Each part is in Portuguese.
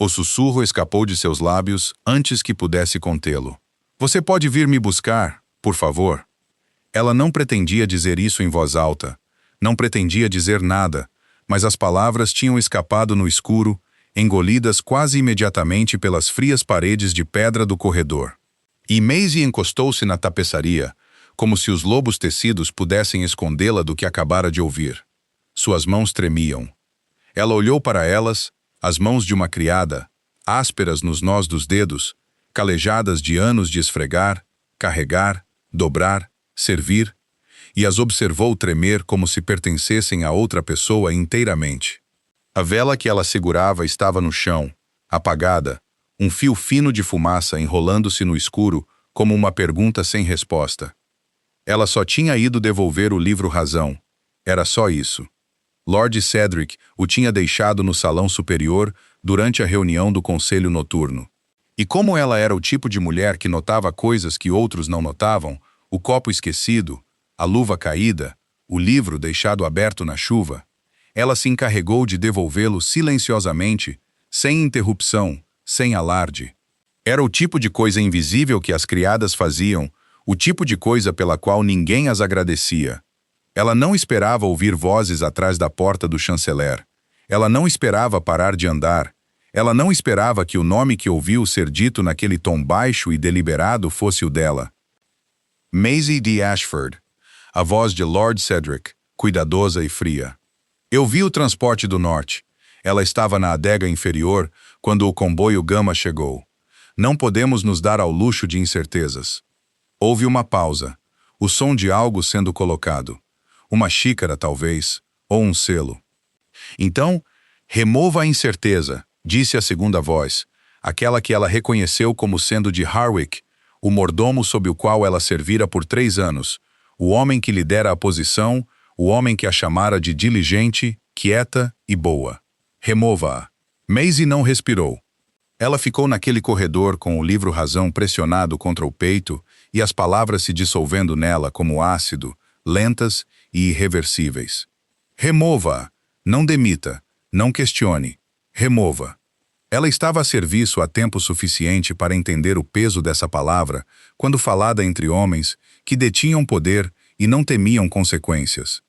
O sussurro escapou de seus lábios antes que pudesse contê-lo. Você pode vir me buscar, por favor? Ela não pretendia dizer isso em voz alta. Não pretendia dizer nada, mas as palavras tinham escapado no escuro, engolidas quase imediatamente pelas frias paredes de pedra do corredor. E Maisie encostou-se na tapeçaria, como se os lobos tecidos pudessem escondê-la do que acabara de ouvir. Suas mãos tremiam. Ela olhou para elas, as mãos de uma criada, ásperas nos nós dos dedos, calejadas de anos de esfregar, carregar, dobrar, servir, e as observou tremer como se pertencessem a outra pessoa inteiramente. A vela que ela segurava estava no chão, apagada, um fio fino de fumaça enrolando-se no escuro como uma pergunta sem resposta. Ela só tinha ido devolver o livro Razão. Era só isso. Lord Cedric o tinha deixado no salão superior durante a reunião do conselho noturno. E como ela era o tipo de mulher que notava coisas que outros não notavam, o copo esquecido, a luva caída, o livro deixado aberto na chuva, ela se encarregou de devolvê-lo silenciosamente, sem interrupção, sem alarde. Era o tipo de coisa invisível que as criadas faziam, o tipo de coisa pela qual ninguém as agradecia. Ela não esperava ouvir vozes atrás da porta do chanceler. Ela não esperava parar de andar. Ela não esperava que o nome que ouviu ser dito naquele tom baixo e deliberado fosse o dela. Maisie de Ashford, a voz de Lord Cedric, cuidadosa e fria. Eu vi o transporte do norte. Ela estava na adega inferior quando o comboio Gama chegou. Não podemos nos dar ao luxo de incertezas. Houve uma pausa, o som de algo sendo colocado. Uma xícara, talvez, ou um selo. Então, remova a incerteza, disse a segunda voz, aquela que ela reconheceu como sendo de Harwick, o mordomo sob o qual ela servira por 3 anos, o homem que lhe dera a posição, o homem que a chamara de diligente, quieta e boa. Remova-a. Maisie não respirou. Ela ficou naquele corredor com o livro Razão pressionado contra o peito e as palavras se dissolvendo nela como ácido, lentas e irreversíveis. Remova-a. Não demita. Não questione. Remova. Ela estava a serviço há tempo suficiente para entender o peso dessa palavra quando falada entre homens que detinham poder e não temiam consequências.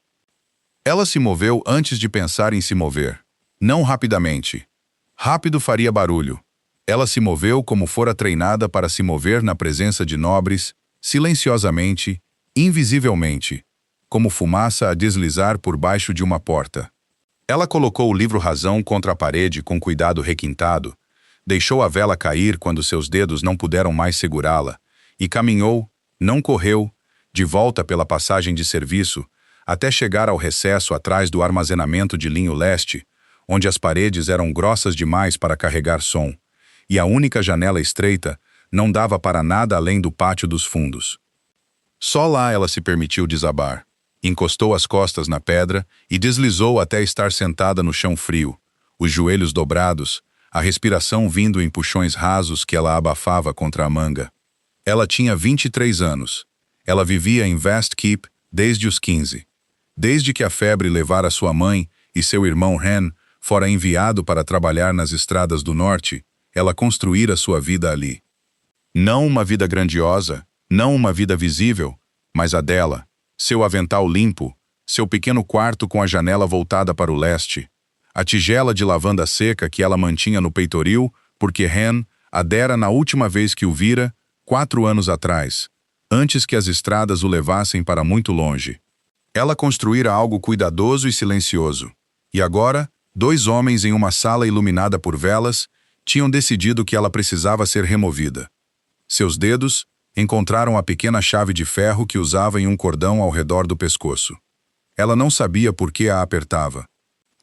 Ela se moveu antes de pensar em se mover. Não rapidamente. Rápido faria barulho. Ela se moveu como fora treinada para se mover na presença de nobres, silenciosamente, invisivelmente, como fumaça a deslizar por baixo de uma porta. Ela colocou o livro Razão contra a parede com cuidado requintado, deixou a vela cair quando seus dedos não puderam mais segurá-la, e caminhou, não correu, de volta pela passagem de serviço, até chegar ao recesso atrás do armazenamento de linho leste, onde as paredes eram grossas demais para carregar som, e a única janela estreita não dava para nada além do pátio dos fundos. Só lá ela se permitiu desabar. Encostou as costas na pedra e deslizou até estar sentada no chão frio, os joelhos dobrados, a respiração vindo em puxões rasos que ela abafava contra a manga. Ela tinha 23 anos. Ela vivia em Vast Keep desde os 15. Desde que a febre levara sua mãe e seu irmão Hen fora enviado para trabalhar nas estradas do norte, ela construíra sua vida ali. Não uma vida grandiosa, não uma vida visível, mas a dela, seu avental limpo, seu pequeno quarto com a janela voltada para o leste, a tigela de lavanda seca que ela mantinha no peitoril porque Hen a dera na última vez que o vira, 4 anos atrás, antes que as estradas o levassem para muito longe. Ela construíra algo cuidadoso e silencioso. E agora, 2 homens em uma sala iluminada por velas tinham decidido que ela precisava ser removida. Seus dedos encontraram a pequena chave de ferro que usava em um cordão ao redor do pescoço. Ela não sabia por que a apertava.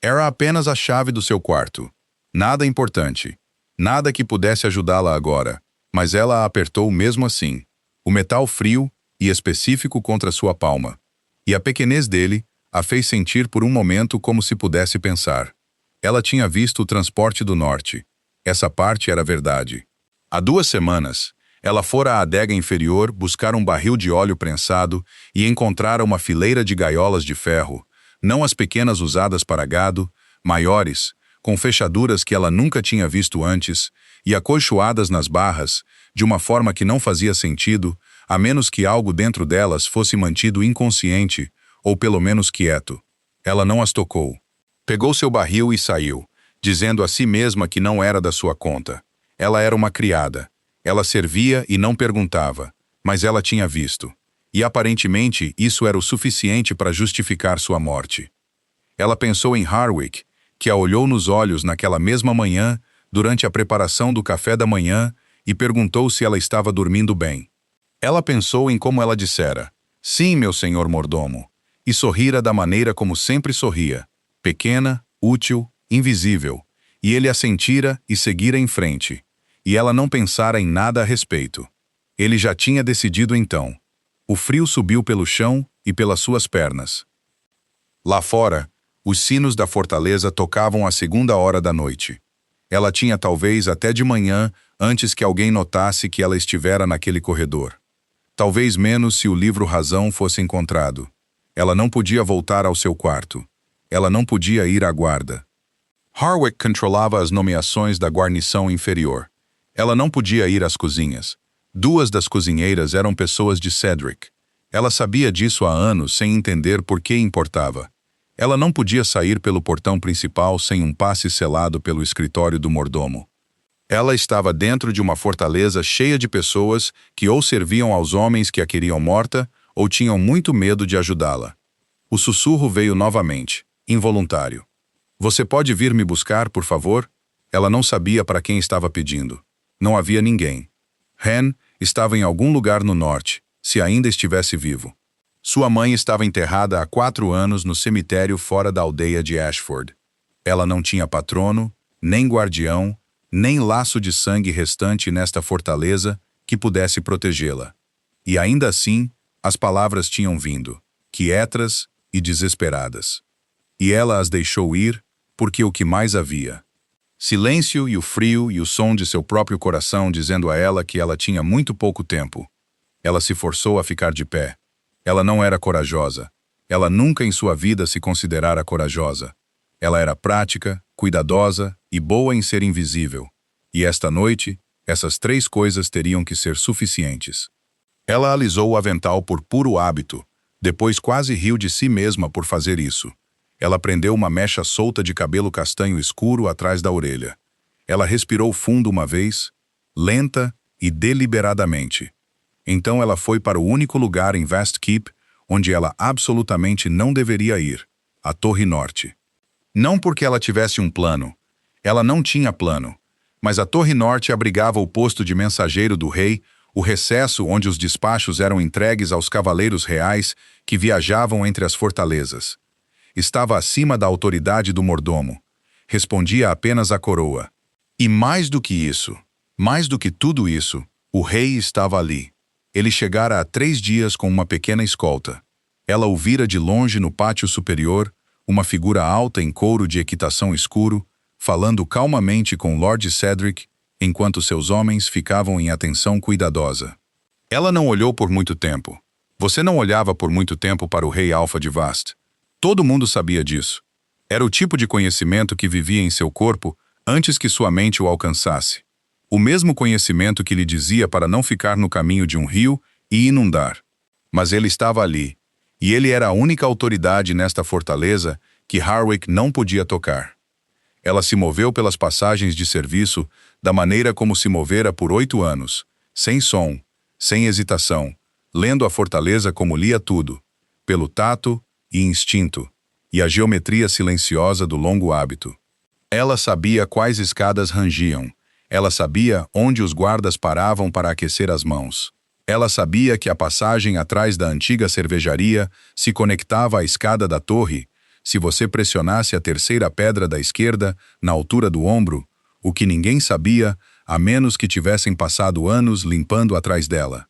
Era apenas a chave do seu quarto. Nada importante. Nada que pudesse ajudá-la agora. Mas ela a apertou mesmo assim. O metal frio e específico contra sua palma. E a pequenez dele a fez sentir por um momento como se pudesse pensar. Ela tinha visto o transporte do norte. Essa parte era verdade. Há 2 semanas, ela fora à adega inferior buscar um barril de óleo prensado e encontrara uma fileira de gaiolas de ferro, não as pequenas usadas para gado, maiores, com fechaduras que ela nunca tinha visto antes e acolchoadas nas barras, de uma forma que não fazia sentido, a menos que algo dentro delas fosse mantido inconsciente, ou pelo menos quieto. Ela não as tocou. Pegou seu barril e saiu, dizendo a si mesma que não era da sua conta. Ela era uma criada. Ela servia e não perguntava, mas ela tinha visto. E aparentemente isso era o suficiente para justificar sua morte. Ela pensou em Harwick, que a olhou nos olhos naquela mesma manhã, durante a preparação do café da manhã, e perguntou se ela estava dormindo bem. Ela pensou em como ela dissera, "Sim, meu senhor mordomo", e sorrira da maneira como sempre sorria, pequena, útil, invisível, e ele assentira e seguira em frente, e ela não pensara em nada a respeito. Ele já tinha decidido então. O frio subiu pelo chão e pelas suas pernas. Lá fora, os sinos da fortaleza tocavam a 2ª hora da noite. Ela tinha talvez até de manhã antes que alguém notasse que ela estivera naquele corredor. Talvez menos se o livro Razão fosse encontrado. Ela não podia voltar ao seu quarto. Ela não podia ir à guarda. Harwick controlava as nomeações da guarnição inferior. Ela não podia ir às cozinhas. 2 das cozinheiras eram pessoas de Cedric. Ela sabia disso há anos sem entender por que importava. Ela não podia sair pelo portão principal sem um passe selado pelo escritório do mordomo. Ela estava dentro de uma fortaleza cheia de pessoas que ou serviam aos homens que a queriam morta ou tinham muito medo de ajudá-la. O sussurro veio novamente, involuntário. "Você pode vir me buscar, por favor?" Ela não sabia para quem estava pedindo. Não havia ninguém. Hen estava em algum lugar no norte, se ainda estivesse vivo. Sua mãe estava enterrada há 4 anos no cemitério fora da aldeia de Ashford. Ela não tinha patrono, nem guardião, nem laço de sangue restante nesta fortaleza que pudesse protegê-la. E ainda assim, as palavras tinham vindo, quietas e desesperadas. E ela as deixou ir, porque o que mais havia? Silêncio e o frio e o som de seu próprio coração dizendo a ela que ela tinha muito pouco tempo. Ela se forçou a ficar de pé. Ela não era corajosa. Ela nunca em sua vida se considerara corajosa. Ela era prática, cuidadosa e boa em ser invisível. E esta noite, essas 3 coisas teriam que ser suficientes. Ela alisou o avental por puro hábito, depois quase riu de si mesma por fazer isso. Ela prendeu uma mecha solta de cabelo castanho escuro atrás da orelha. Ela respirou fundo uma vez, lenta e deliberadamente. Então ela foi para o único lugar em Vast Keep onde ela absolutamente não deveria ir, a Torre Norte. Não porque ela tivesse um plano. Ela não tinha plano. Mas a Torre Norte abrigava o posto de mensageiro do rei, o recesso onde os despachos eram entregues aos cavaleiros reais que viajavam entre as fortalezas. Estava acima da autoridade do mordomo. Respondia apenas à coroa. E mais do que isso, mais do que tudo isso, o rei estava ali. Ele chegara há 3 dias com uma pequena escolta. Ela o vira de longe no pátio superior, uma figura alta em couro de equitação escuro, falando calmamente com Lord Cedric, enquanto seus homens ficavam em atenção cuidadosa. Ela não olhou por muito tempo. Você não olhava por muito tempo para o rei Alfa de Vast. Todo mundo sabia disso. Era o tipo de conhecimento que vivia em seu corpo antes que sua mente o alcançasse. O mesmo conhecimento que lhe dizia para não ficar no caminho de um rio e inundar. Mas ele estava ali, e ele era a única autoridade nesta fortaleza que Harwick não podia tocar. Ela se moveu pelas passagens de serviço da maneira como se movera por 8 anos, sem som, sem hesitação, lendo a fortaleza como lia tudo, pelo tato e instinto, e a geometria silenciosa do longo hábito. Ela sabia quais escadas rangiam. Ela sabia onde os guardas paravam para aquecer as mãos. Ela sabia que a passagem atrás da antiga cervejaria se conectava à escada da torre, se você pressionasse a 3ª pedra da esquerda, na altura do ombro, o que ninguém sabia, a menos que tivessem passado anos limpando atrás dela.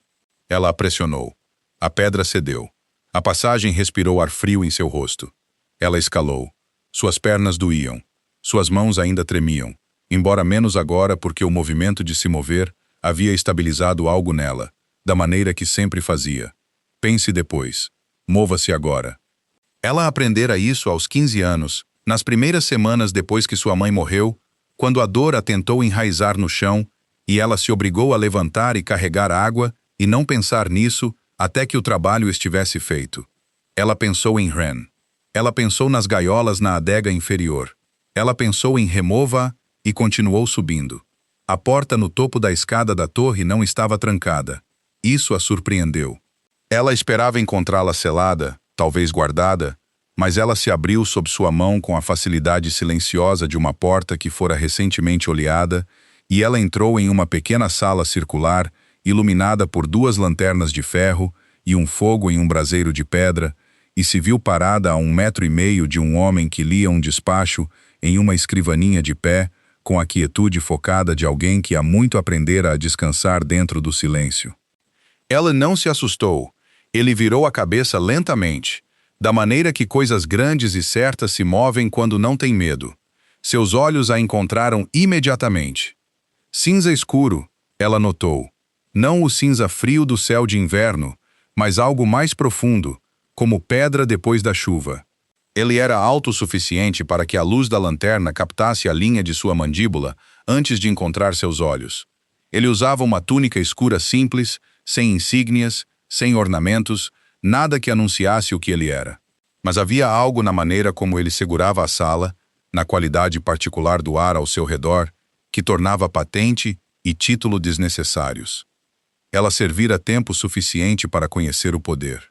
Ela a pressionou. A pedra cedeu. A passagem respirou ar frio em seu rosto. Ela escalou. Suas pernas doíam. Suas mãos ainda tremiam, embora menos agora porque o movimento de se mover havia estabilizado algo nela, da maneira que sempre fazia. Pense depois. Mova-se agora. Ela aprendera isso aos 15 anos, Nas primeiras semanas depois que sua mãe morreu, quando a dor a tentou enraizar no chão, e ela se obrigou a levantar e carregar água, e não pensar nisso até que o trabalho estivesse feito. Ela pensou em Ren. Ela pensou nas gaiolas na adega inferior. Ela pensou em Remova e continuou subindo. A porta no topo da escada da torre não estava trancada. Isso a surpreendeu. Ela esperava encontrá-la selada, talvez guardada, mas ela se abriu sob sua mão com a facilidade silenciosa de uma porta que fora recentemente oleada, e ela entrou em uma pequena sala circular, iluminada por 2 lanternas de ferro e um fogo em um braseiro de pedra, e se viu parada a 1,5 metros de um homem que lia um despacho em uma escrivaninha de pé, com a quietude focada de alguém que há muito aprendera a descansar dentro do silêncio. Ela não se assustou. Ele virou a cabeça lentamente, da maneira que coisas grandes e certas se movem quando não tem medo. Seus olhos a encontraram imediatamente. Cinza escuro, ela notou. Não o cinza frio do céu de inverno, mas algo mais profundo, como pedra depois da chuva. Ele era alto o suficiente para que a luz da lanterna captasse a linha de sua mandíbula antes de encontrar seus olhos. Ele usava uma túnica escura simples, sem insígnias, sem ornamentos, nada que anunciasse o que ele era. Mas havia algo na maneira como ele segurava a sala, na qualidade particular do ar ao seu redor, que tornava patente e título desnecessários. Ela servira tempo suficiente para conhecer o poder.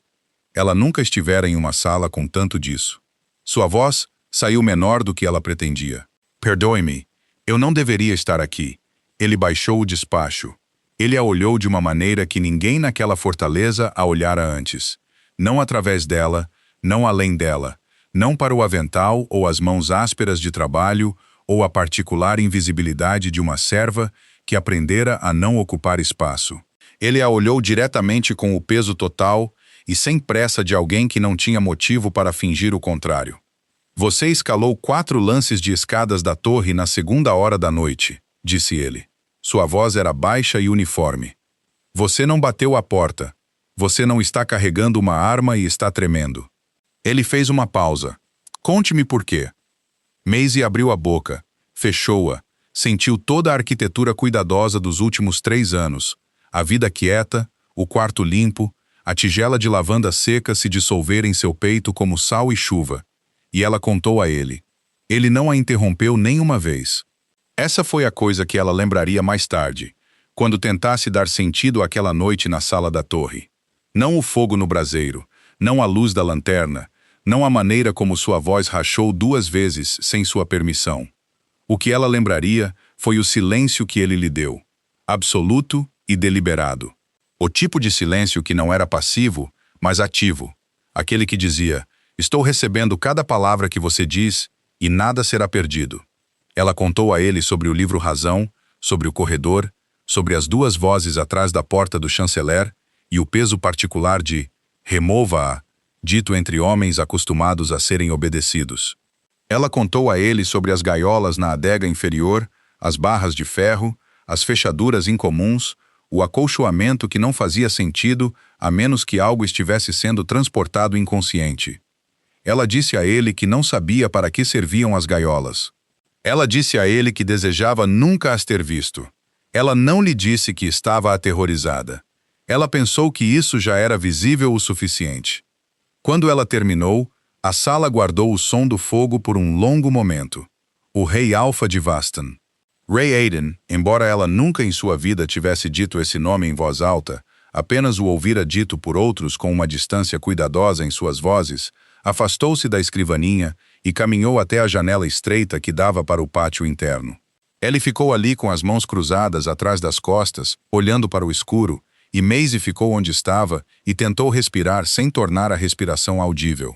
Ela nunca estivera em uma sala com tanto disso. Sua voz saiu menor do que ela pretendia. Perdoe-me, eu não deveria estar aqui. Ele baixou o despacho. Ele a olhou de uma maneira que ninguém naquela fortaleza a olhara antes. Não através dela, não além dela, não para o avental ou as mãos ásperas de trabalho ou a particular invisibilidade de uma serva que aprendera a não ocupar espaço. Ele a olhou diretamente com o peso total e sem pressa de alguém que não tinha motivo para fingir o contrário. Você escalou 4 lances de escadas da torre na 2ª hora da noite, disse ele. Sua voz era baixa e uniforme. Você não bateu a porta. Você não está carregando uma arma e está tremendo. Ele fez uma pausa. Conte-me por quê. Maisie abriu a boca, fechou-a, sentiu toda a arquitetura cuidadosa dos últimos 3 anos, a vida quieta, o quarto limpo, a tigela de lavanda seca se dissolver em seu peito como sal e chuva, e ela contou a ele. Ele não a interrompeu nem uma vez. Essa foi a coisa que ela lembraria mais tarde, quando tentasse dar sentido àquela noite na sala da torre. Não o fogo no braseiro, não a luz da lanterna, não a maneira como sua voz rachou 2 vezes sem sua permissão. O que ela lembraria foi o silêncio que ele lhe deu, absoluto e deliberado. O tipo de silêncio que não era passivo, mas ativo. Aquele que dizia, estou recebendo cada palavra que você diz e nada será perdido. Ela contou a ele sobre o livro Razão, sobre o corredor, sobre as 2 vozes atrás da porta do chanceler e o peso particular de remova-a, dito entre homens acostumados a serem obedecidos. Ela contou a ele sobre as gaiolas na adega inferior, as barras de ferro, as fechaduras incomuns, o acolchoamento que não fazia sentido a menos que algo estivesse sendo transportado inconsciente. Ela disse a ele que não sabia para que serviam as gaiolas. Ela disse a ele que desejava nunca as ter visto. Ela não lhe disse que estava aterrorizada. Ela pensou que isso já era visível o suficiente. Quando ela terminou, a sala guardou o som do fogo por um longo momento. O rei Alpha de Vastan. Ray Aiden, embora ela nunca em sua vida tivesse dito esse nome em voz alta, apenas o ouvira dito por outros com uma distância cuidadosa em suas vozes, afastou-se da escrivaninha e caminhou até a janela estreita que dava para o pátio interno. Ele ficou ali com as mãos cruzadas atrás das costas, olhando para o escuro, e Maisie ficou onde estava e tentou respirar sem tornar a respiração audível.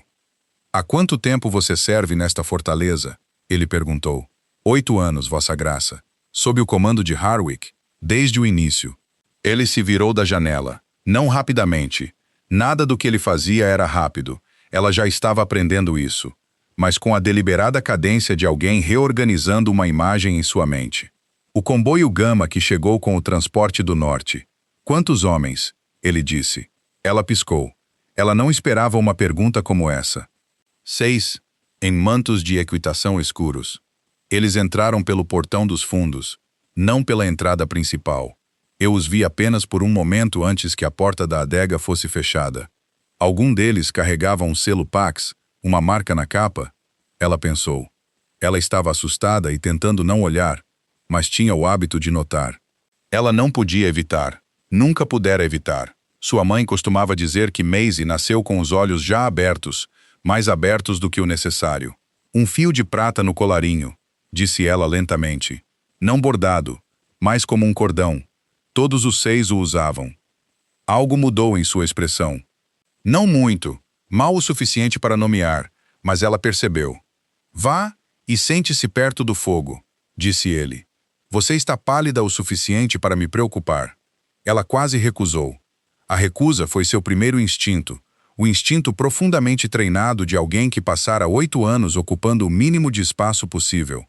Há quanto tempo você serve nesta fortaleza? Ele perguntou. 8 anos, Vossa Graça. Sob o comando de Harwick, desde o início. Ele se virou da janela. Não rapidamente. Nada do que ele fazia era rápido. Ela já estava aprendendo isso. Mas com a deliberada cadência de alguém reorganizando uma imagem em sua mente. O comboio Gama que chegou com o transporte do norte. Quantos homens? Ele disse. Ela piscou. Ela não esperava uma pergunta como essa. 6. em mantos de equitação escuros. Eles entraram pelo portão dos fundos, não pela entrada principal. Eu os vi apenas por um momento antes que a porta da adega fosse fechada. Algum deles carregava um selo Pax, uma marca na capa? Ela pensou. Ela estava assustada e tentando não olhar, mas tinha o hábito de notar. Ela não podia evitar. Nunca pudera evitar. Sua mãe costumava dizer que Maisie nasceu com os olhos já abertos, mais abertos do que o necessário. Um fio de prata no colarinho, disse ela lentamente. Não bordado, mas como um cordão. Todos os 6 o usavam. Algo mudou em sua expressão. Não muito, mal o suficiente para nomear, mas ela percebeu. Vá e sente-se perto do fogo, disse ele. Você está pálida o suficiente para me preocupar. Ela quase recusou. A recusa foi seu primeiro instinto, o instinto profundamente treinado de alguém que passara 8 anos ocupando o mínimo de espaço possível.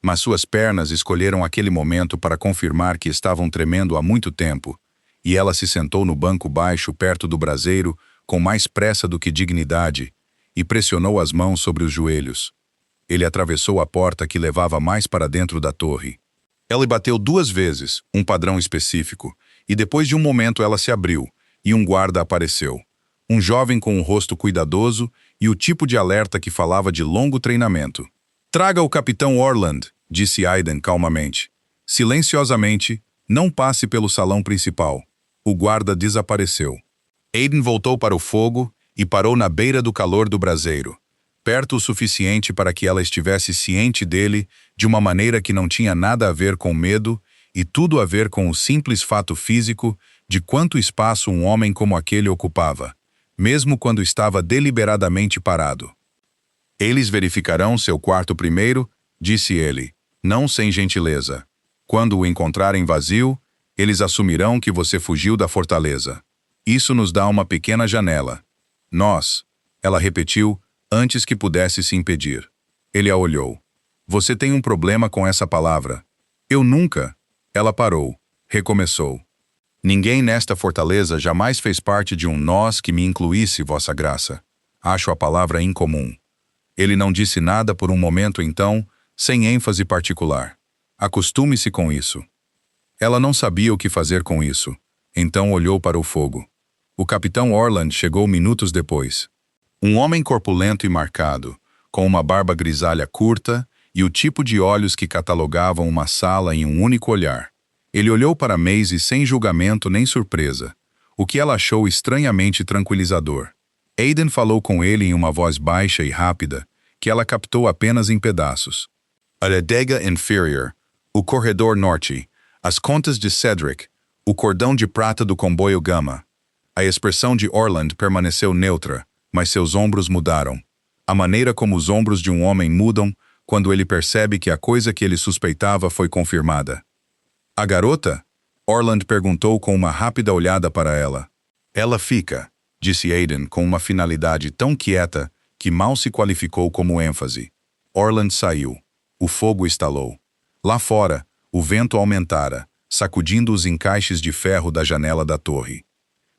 Mas suas pernas escolheram aquele momento para confirmar que estavam tremendo há muito tempo, e ela se sentou no banco baixo perto do braseiro com mais pressa do que dignidade e pressionou as mãos sobre os joelhos. Ele atravessou a porta que levava mais para dentro da torre. Ela bateu 2 vezes, um padrão específico, e depois de um momento ela se abriu, e um guarda apareceu. Um jovem com um rosto cuidadoso e o tipo de alerta que falava de longo treinamento. Traga o Capitão Orland, disse Aiden calmamente. Silenciosamente, não passe pelo salão principal. O guarda desapareceu. Aiden voltou para o fogo e parou na beira do calor do braseiro, perto o suficiente para que ela estivesse ciente dele de uma maneira que não tinha nada a ver com medo e tudo a ver com o simples fato físico de quanto espaço um homem como aquele ocupava, mesmo quando estava deliberadamente parado. Eles verificarão seu quarto primeiro, disse ele, não sem gentileza. Quando o encontrarem vazio, eles assumirão que você fugiu da fortaleza. Isso nos dá uma pequena janela. Nós, ela repetiu, antes que pudesse se impedir. Ele a olhou. Você tem um problema com essa palavra. Eu nunca. Ela parou. Recomeçou. Ninguém nesta fortaleza jamais fez parte de um nós que me incluísse, Vossa Graça. Acho a palavra incomum. Ele não disse nada por um momento então, sem ênfase particular. Acostume-se com isso. Ela não sabia o que fazer com isso. Então olhou para o fogo. O Capitão Orland chegou minutos depois. Um homem corpulento e marcado, com uma barba grisalha curta e o tipo de olhos que catalogavam uma sala em um único olhar. Ele olhou para Maisie sem julgamento nem surpresa, o que ela achou estranhamente tranquilizador. Aiden falou com ele em uma voz baixa e rápida, que ela captou apenas em pedaços. A adega inferior, o corredor norte, as contas de Cedric, o cordão de prata do comboio Gama. A expressão de Orland permaneceu neutra, mas seus ombros mudaram. A maneira como os ombros de um homem mudam quando ele percebe que a coisa que ele suspeitava foi confirmada. A garota? Orland perguntou com uma rápida olhada para ela. Ela fica, disse Aiden com uma finalidade tão quieta que mal se qualificou como ênfase. Orland saiu. O fogo estalou. Lá fora, o vento aumentara, sacudindo os encaixes de ferro da janela da torre.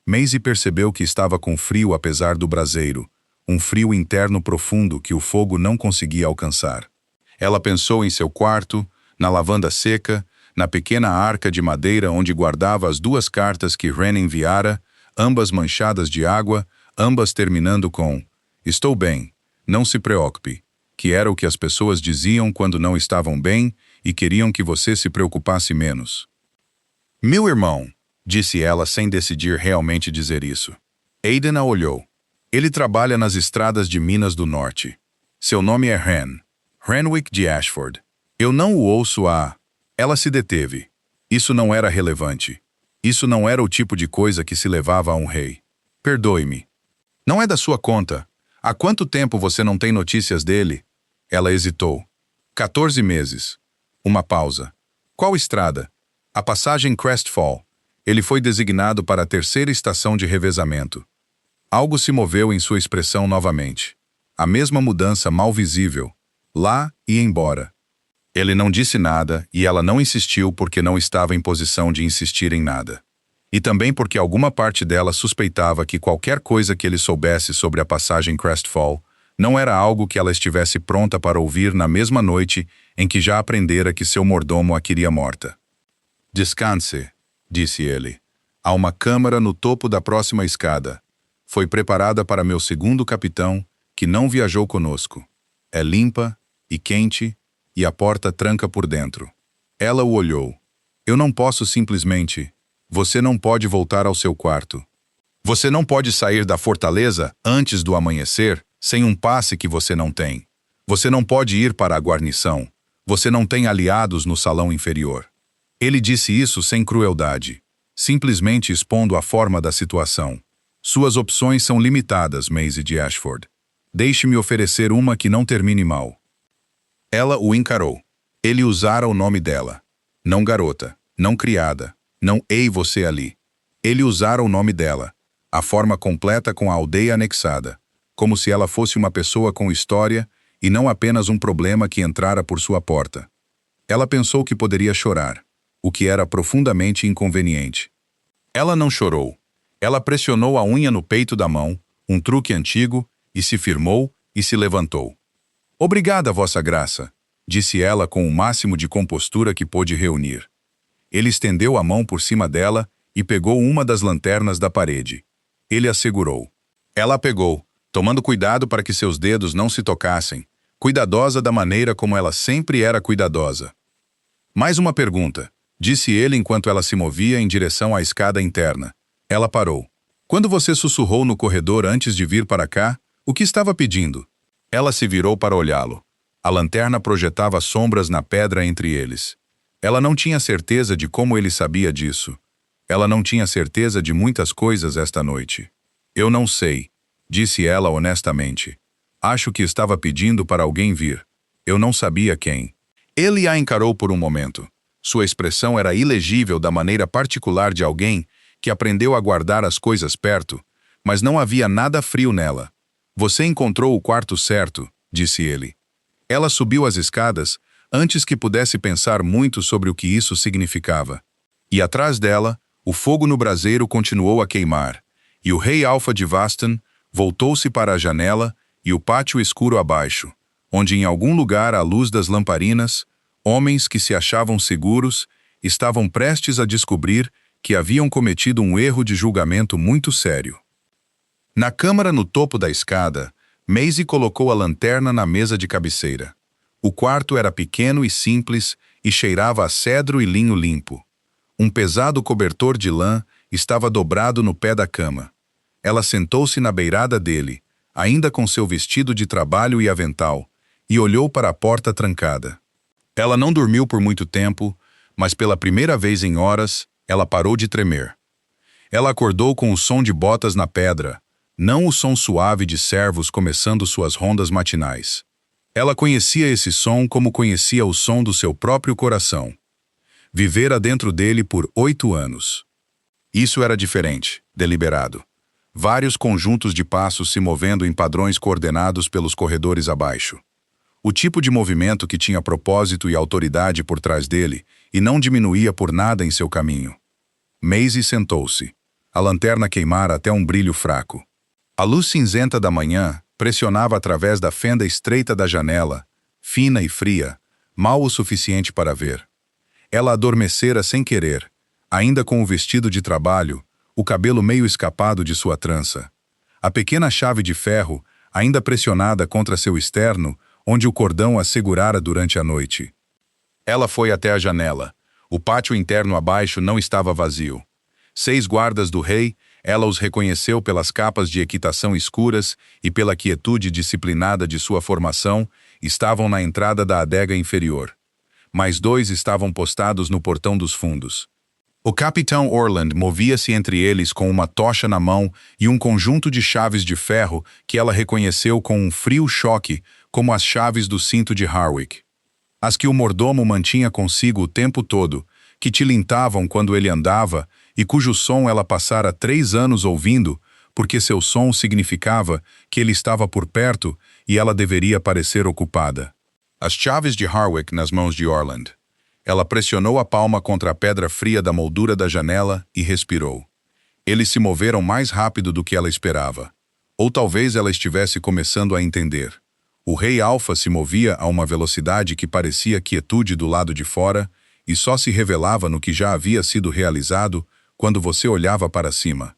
Maisie percebeu que estava com frio apesar do braseiro, um frio interno profundo que o fogo não conseguia alcançar. Ela pensou em seu quarto, na lavanda seca, na pequena arca de madeira onde guardava as 2 cartas que Ren enviara, ambas manchadas de água, ambas terminando com "Estou bem, não se preocupe", que era o que as pessoas diziam quando não estavam bem e queriam que você se preocupasse menos. "Meu irmão", disse ela sem decidir realmente dizer isso. Aiden a olhou. Ele trabalha nas estradas de Minas do Norte. Seu nome é Renwick de Ashford. Eu não o ouço há... Ela se deteve. Isso não era relevante. Isso não era o tipo de coisa que se levava a um rei. Perdoe-me. Não é da sua conta. Há quanto tempo você não tem notícias dele? Ela hesitou. 14 meses. Uma pausa. Qual estrada? A passagem Crestfall. Ele foi designado para a 3ª estação de revezamento. Algo se moveu em sua expressão novamente. A mesma mudança mal visível. Lá e embora. Ele não disse nada e ela não insistiu porque não estava em posição de insistir em nada. E também porque alguma parte dela suspeitava que qualquer coisa que ele soubesse sobre a passagem Crestfall Não era algo que ela estivesse pronta para ouvir na mesma noite em que já aprendera que seu mordomo a queria morta. Descanse, disse ele. Há uma câmara no topo da próxima escada. Foi preparada para meu segundo capitão, que não viajou conosco. É limpa e quente, e a porta tranca por dentro. Ela o olhou. Eu não posso simplesmente... Você não pode voltar ao seu quarto. Você não pode sair da fortaleza antes do amanhecer sem um passe que você não tem. Você não pode ir para a guarnição. Você não tem aliados no salão inferior. Ele disse isso sem crueldade, simplesmente expondo a forma da situação. Suas opções são limitadas, Maisie de Ashford. Deixe-me oferecer uma que não termine mal. Ela o encarou. Ele usara o nome dela. Não garota, não criada, não ei você ali. Ele usara o nome dela, a forma completa com a aldeia anexada, como se ela fosse uma pessoa com história e não apenas um problema que entrara por sua porta. Ela pensou que poderia chorar, o que era profundamente inconveniente. Ela não chorou. Ela pressionou a unha no peito da mão, um truque antigo, e se firmou e se levantou. Obrigada, Vossa Graça, disse ela com o máximo de compostura que pôde reunir. Ele estendeu a mão por cima dela e pegou uma das lanternas da parede. Ele a segurou. Ela a pegou, tomando cuidado para que seus dedos não se tocassem, cuidadosa da maneira como ela sempre era cuidadosa. Mais uma pergunta, disse ele enquanto ela se movia em direção à escada interna. Ela parou. Quando você sussurrou no corredor antes de vir para cá, o que estava pedindo? Ela se virou para olhá-lo. A lanterna projetava sombras na pedra entre eles. Ela não tinha certeza de como ele sabia disso. Ela não tinha certeza de muitas coisas esta noite. Eu não sei, disse ela honestamente. Acho que estava pedindo para alguém vir. Eu não sabia quem. Ele a encarou por um momento. Sua expressão era ilegível da maneira particular de alguém que aprendeu a guardar as coisas perto, mas não havia nada frio nela. Você encontrou o quarto certo, disse ele. Ela subiu as escadas antes que pudesse pensar muito sobre o que isso significava. E atrás dela, o fogo no braseiro continuou a queimar, e o rei Alfa de Vastan voltou-se para a janela e o pátio escuro abaixo, onde em algum lugar à luz das lamparinas, homens que se achavam seguros estavam prestes a descobrir que haviam cometido um erro de julgamento muito sério. Na câmara no topo da escada, Maisie colocou a lanterna na mesa de cabeceira. O quarto era pequeno e simples e cheirava a cedro e linho limpo. Um pesado cobertor de lã estava dobrado no pé da cama. Ela sentou-se na beirada dele, ainda com seu vestido de trabalho e avental, e olhou para a porta trancada. Ela não dormiu por muito tempo, mas pela primeira vez em horas, ela parou de tremer. Ela acordou com o som de botas na pedra, não o som suave de servos começando suas rondas matinais. Ela conhecia esse som como conhecia o som do seu próprio coração. Vivera dentro dele por 8 anos. Isso era diferente, deliberado. Vários conjuntos de passos se movendo em padrões coordenados pelos corredores abaixo. O tipo de movimento que tinha propósito e autoridade por trás dele e não diminuía por nada em seu caminho. Maisie sentou-se. A lanterna queimara até um brilho fraco. A luz cinzenta da manhã pressionava através da fenda estreita da janela, fina e fria, mal o suficiente para ver. Ela adormecera sem querer, ainda com o vestido de trabalho, o cabelo meio escapado de sua trança. A pequena chave de ferro, ainda pressionada contra seu externo, onde o cordão a segurara durante a noite. Ela foi até a janela. O pátio interno abaixo não estava vazio. 6 guardas do rei, ela os reconheceu pelas capas de equitação escuras e pela quietude disciplinada de sua formação, estavam na entrada da adega inferior. Mais 2 estavam postados no portão dos fundos. O capitão Orland movia-se entre eles com uma tocha na mão e um conjunto de chaves de ferro que ela reconheceu com um frio choque, como as chaves do cinto de Harwick. As que o mordomo mantinha consigo o tempo todo, que tilintavam quando ele andava e cujo som ela passara 3 anos ouvindo, porque seu som significava que ele estava por perto e ela deveria parecer ocupada. As chaves de Harwick nas mãos de Orland. Ela pressionou a palma contra a pedra fria da moldura da janela e respirou. Eles se moveram mais rápido do que ela esperava. Ou talvez ela estivesse começando a entender. O rei Alfa se movia a uma velocidade que parecia quietude do lado de fora e só se revelava no que já havia sido realizado quando você olhava para cima.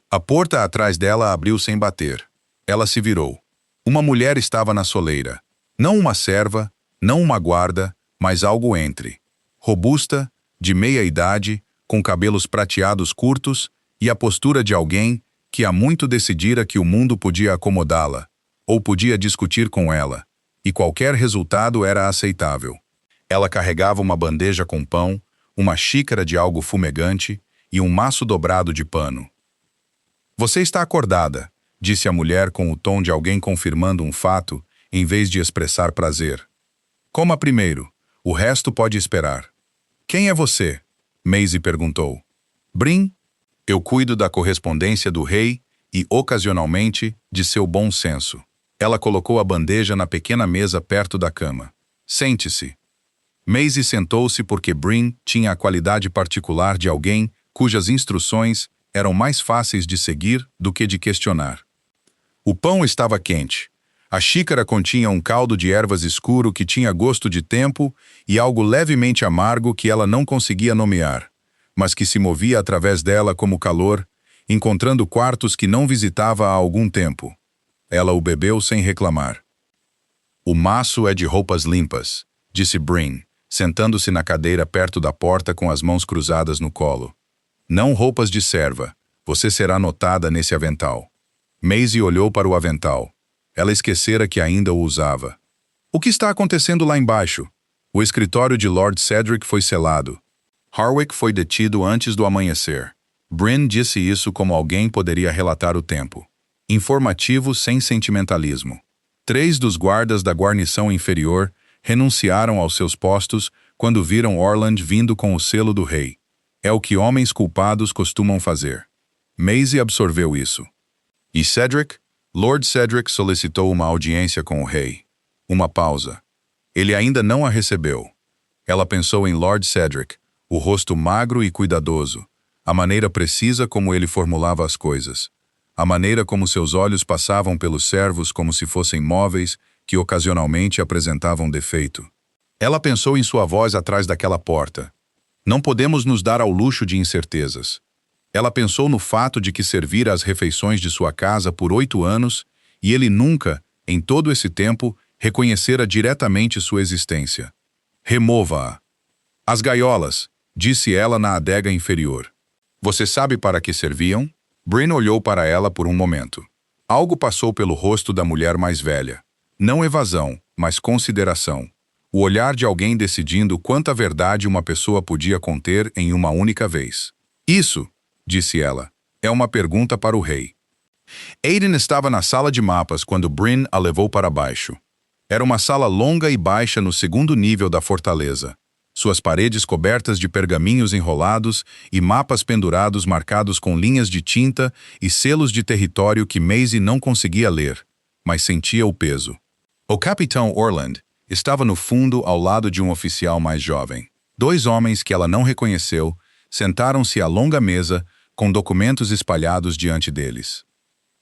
A porta atrás dela abriu sem bater. Ela se virou. Uma mulher estava na soleira. Não uma serva, não uma guarda, mas algo entre. Robusta, de meia idade, com cabelos prateados curtos e a postura de alguém que há muito decidira que o mundo podia acomodá-la, ou podia discutir com ela, e qualquer resultado era aceitável. Ela carregava uma bandeja com pão, uma xícara de algo fumegante e um maço dobrado de pano. "Você está acordada", disse a mulher com o tom de alguém confirmando um fato, em vez de expressar prazer. "Coma primeiro, o resto pode esperar." "Quem é você?" Maisie perguntou. "Brin. Eu cuido da correspondência do rei e, ocasionalmente, de seu bom senso." Ela colocou a bandeja na pequena mesa perto da cama. "Sente-se." Maisie sentou-se porque Brin tinha a qualidade particular de alguém cujas instruções eram mais fáceis de seguir do que de questionar. O pão estava quente. A xícara continha um caldo de ervas escuro que tinha gosto de tempo e algo levemente amargo que ela não conseguia nomear, mas que se movia através dela como calor, encontrando quartos que não visitava há algum tempo. Ela o bebeu sem reclamar. "O maço é de roupas limpas", disse Brin, sentando-se na cadeira perto da porta com as mãos cruzadas no colo. "Não roupas de serva. Você será notada nesse avental." Maisie olhou para o avental. Ela esquecera que ainda o usava. "O que está acontecendo lá embaixo?" O escritório de Lord Cedric foi selado. Harwick foi detido antes do amanhecer. Brin disse isso como alguém poderia relatar o tempo. Informativo sem sentimentalismo. 3 dos guardas da guarnição inferior renunciaram aos seus postos quando viram Orland vindo com o selo do rei. É o que homens culpados costumam fazer. Maisie absorveu isso. "E Cedric?" Lord Cedric solicitou uma audiência com o rei. Uma pausa. Ele ainda não a recebeu. Ela pensou em Lord Cedric, o rosto magro e cuidadoso, a maneira precisa como ele formulava as coisas, a maneira como seus olhos passavam pelos servos como se fossem móveis que ocasionalmente apresentavam defeito. Ela pensou em sua voz atrás daquela porta. Não podemos nos dar ao luxo de incertezas. Ela pensou no fato de que servira as refeições de sua casa por 8 anos e ele nunca, em todo esse tempo, reconhecera diretamente sua existência. "Remova-a." "As gaiolas", disse ela na adega inferior. "Você sabe para que serviam?" Brin olhou para ela por um momento. Algo passou pelo rosto da mulher mais velha. Não evasão, mas consideração. O olhar de alguém decidindo quanta verdade uma pessoa podia conter em uma única vez. "Isso", disse ela, "é uma pergunta para o rei." Aiden estava na sala de mapas quando Brin a levou para baixo. Era uma sala longa e baixa no segundo nível da fortaleza. Suas paredes cobertas de pergaminhos enrolados e mapas pendurados marcados com linhas de tinta e selos de território que Maisie não conseguia ler, mas sentia o peso. O capitão Orland estava no fundo ao lado de um oficial mais jovem. 2 homens que ela não reconheceu sentaram-se à longa mesa com documentos espalhados diante deles.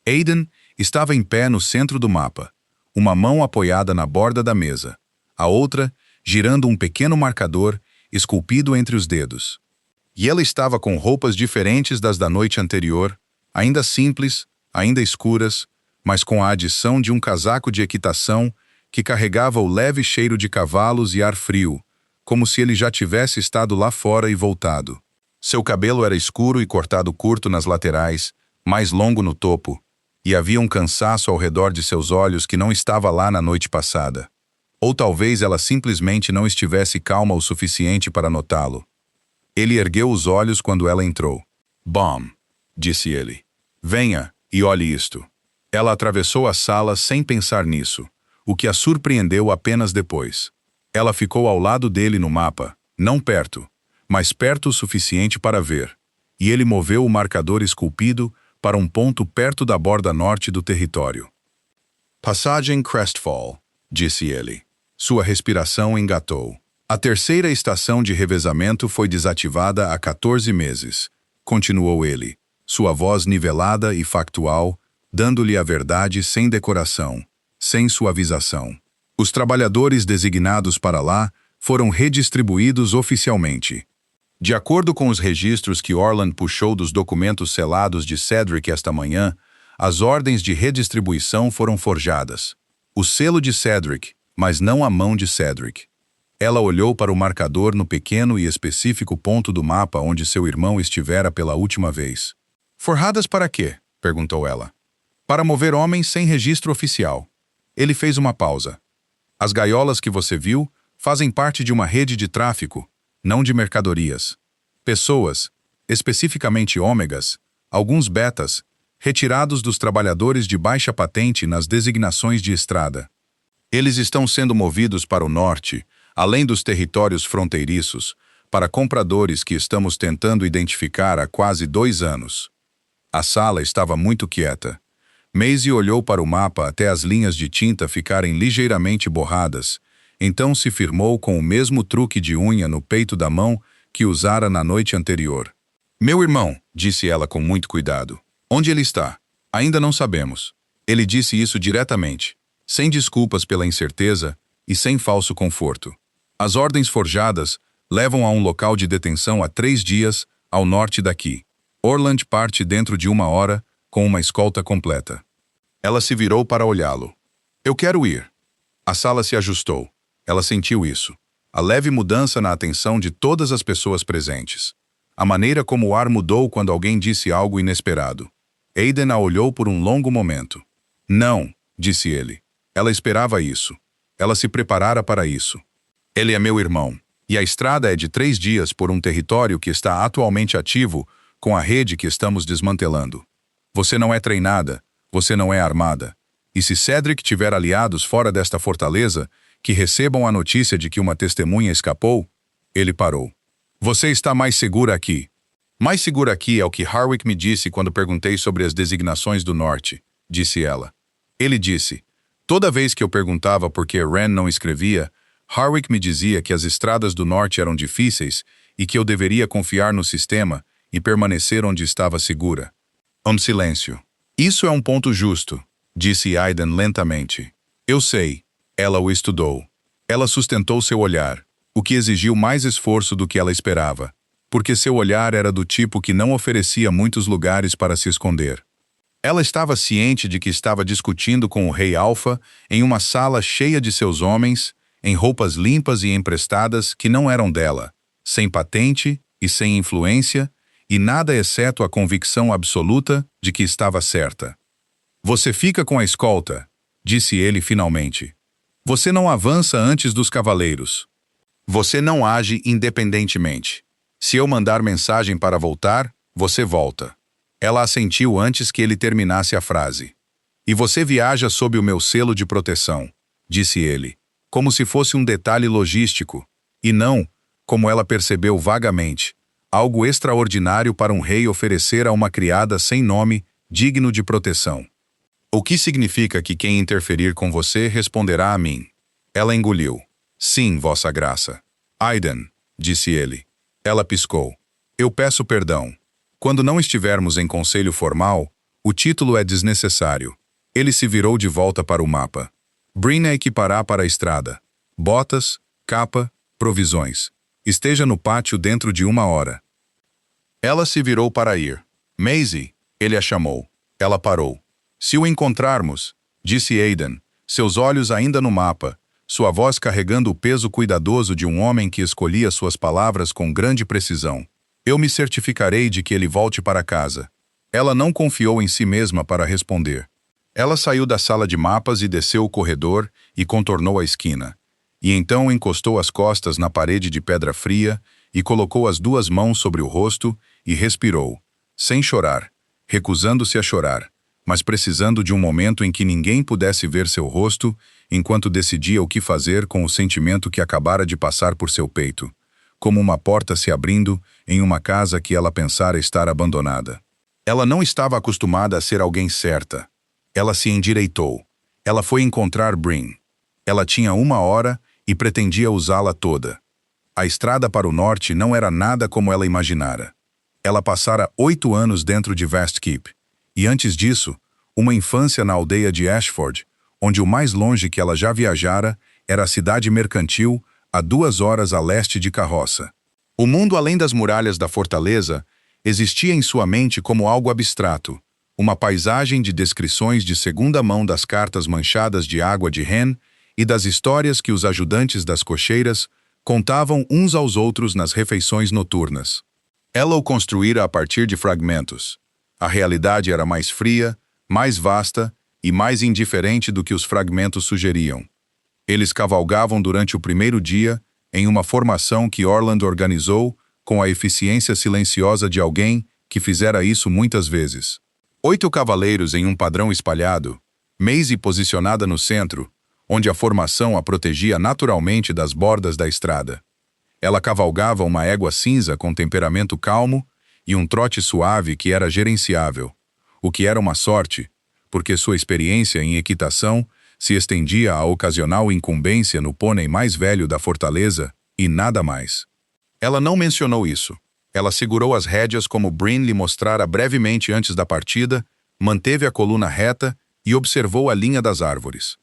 Aiden estava em pé no centro do mapa, uma mão apoiada na borda da mesa, a outra girando um pequeno marcador esculpido entre os dedos. E ela estava com roupas diferentes das da noite anterior, ainda simples, ainda escuras, mas com a adição de um casaco de equitação que carregava o leve cheiro de cavalos e ar frio, como se ele já tivesse estado lá fora e voltado. Seu cabelo era escuro e cortado curto nas laterais, mais longo no topo, e havia um cansaço ao redor de seus olhos que não estava lá na noite passada. Ou talvez ela simplesmente não estivesse calma o suficiente para notá-lo. Ele ergueu os olhos quando ela entrou. "Bom", disse ele. "Venha e olhe isto." Ela atravessou a sala sem pensar nisso, o que a surpreendeu apenas depois. Ela ficou ao lado dele no mapa, não perto, mas perto o suficiente para ver, e ele moveu o marcador esculpido para um ponto perto da borda norte do território. "Passagem Crestfall", disse ele. Sua respiração engatou. "A terceira estação de revezamento foi desativada há 14 meses", continuou ele, sua voz nivelada e factual, dando-lhe a verdade sem decoração, sem suavização. Os trabalhadores designados para lá foram redistribuídos oficialmente. De acordo com os registros que Orland puxou dos documentos selados de Cedric esta manhã, as ordens de redistribuição foram forjadas. O selo de Cedric, mas não a mão de Cedric. Ela olhou para o marcador no pequeno e específico ponto do mapa onde seu irmão estivera pela última vez. Forradas para quê? Perguntou ela. Para mover homens sem registro oficial. Ele fez uma pausa. As gaiolas que você viu fazem parte de uma rede de tráfico, não de mercadorias. Pessoas, especificamente ômegas, alguns betas, retirados dos trabalhadores de baixa patente nas designações de estrada. Eles estão sendo movidos para o norte, além dos territórios fronteiriços, para compradores que estamos tentando identificar há quase 2 anos. A sala estava muito quieta. Maisie olhou para o mapa até as linhas de tinta ficarem ligeiramente borradas, então se firmou com o mesmo truque de unha no peito da mão que usara na noite anterior. Meu irmão, disse ela com muito cuidado. Onde ele está? Ainda não sabemos. Ele disse isso diretamente, sem desculpas pela incerteza e sem falso conforto. As ordens forjadas levam a um local de detenção há 3 dias, ao norte daqui. Orland parte dentro de 1 hora, com uma escolta completa. Ela se virou para olhá-lo. Eu quero ir. A sala se ajustou. Ela sentiu isso. A leve mudança na atenção de todas as pessoas presentes. A maneira como o ar mudou quando alguém disse algo inesperado. Aiden a olhou por um longo momento. Não, disse ele. Ela esperava isso. Ela se preparara para isso. Ele é meu irmão. E a estrada é de 3 dias por um território que está atualmente ativo com a rede que estamos desmantelando. Você não é treinada, você não é armada. E se Cedric tiver aliados fora desta fortaleza, que recebam a notícia de que uma testemunha escapou, ele parou. Você está mais segura aqui. Mais segura aqui é o que Harwick me disse quando perguntei sobre as designações do norte, disse ela. Ele disse, toda vez que eu perguntava por que Wren não escrevia, Harwick me dizia que as estradas do norte eram difíceis e que eu deveria confiar no sistema e permanecer onde estava segura. Silêncio. Isso é um ponto justo, disse Aiden lentamente. Eu sei. Ela o estudou. Ela sustentou seu olhar, o que exigiu mais esforço do que ela esperava, porque seu olhar era do tipo que não oferecia muitos lugares para se esconder. Ela estava ciente de que estava discutindo com o Rei Alpha em uma sala cheia de seus homens, em roupas limpas e emprestadas que não eram dela, sem patente e sem influência, e nada exceto a convicção absoluta de que estava certa. Você fica com a escolta, disse ele finalmente. Você não avança antes dos cavaleiros. Você não age independentemente. Se eu mandar mensagem para voltar, você volta. Ela assentiu antes que ele terminasse a frase. E você viaja sob o meu selo de proteção, disse ele, como se fosse um detalhe logístico, e não, como ela percebeu vagamente, algo extraordinário para um rei oferecer a uma criada sem nome, digno de proteção. O que significa que quem interferir com você responderá a mim. Ela engoliu. Sim, vossa graça. Aiden, disse ele. Ela piscou. Eu peço perdão. Quando não estivermos em conselho formal, o título é desnecessário. Ele se virou de volta para o mapa. Bryn a equipará para a estrada. Botas, capa, provisões. Esteja no pátio dentro de 1 hora. Ela se virou para ir. Maisie, ele a chamou. Ela parou. Se o encontrarmos, disse Aiden, seus olhos ainda no mapa, sua voz carregando o peso cuidadoso de um homem que escolhia suas palavras com grande precisão. Eu me certificarei de que ele volte para casa. Ela não confiou em si mesma para responder. Ela saiu da sala de mapas e desceu o corredor e contornou a esquina. E então encostou as costas na parede de pedra fria e colocou as 2 mãos sobre o rosto e respirou, sem chorar, recusando-se a chorar, mas precisando de um momento em que ninguém pudesse ver seu rosto, enquanto decidia o que fazer com o sentimento que acabara de passar por seu peito, como uma porta se abrindo em uma casa que ela pensara estar abandonada. Ela não estava acostumada a ser alguém certa. Ela se endireitou. Ela foi encontrar Bryn. Ela tinha 1 hora e pretendia usá-la toda. A estrada para o norte não era nada como ela imaginara. Ela passara 8 anos dentro de Vast Keep. E antes disso, Uma infância na aldeia de Ashford, onde o mais longe que ela já viajara era a cidade mercantil, a 2 horas a leste de Carroça. O mundo além das muralhas da fortaleza existia em sua mente como algo abstrato, uma paisagem de descrições de segunda mão das cartas manchadas de água de Hen e das histórias que os ajudantes das cocheiras contavam uns aos outros nas refeições noturnas. Ela o construíra a partir de fragmentos. A realidade era mais fria, mais vasta e mais indiferente do que os fragmentos sugeriam. Eles cavalgavam durante o primeiro dia em uma formação que Orland organizou com a eficiência silenciosa de alguém que fizera isso muitas vezes. 8 cavaleiros em um padrão espalhado, Maisie posicionada no centro, onde a formação a protegia naturalmente das bordas da estrada. Ela cavalgava uma égua cinza com temperamento calmo e um trote suave que era gerenciável, o que era uma sorte, porque sua experiência em equitação se estendia à ocasional incumbência no pônei mais velho da fortaleza e nada mais. Ela não mencionou isso. Ela segurou as rédeas como Bryn lhe mostrara brevemente antes da partida, manteve a coluna reta e observou a linha das árvores.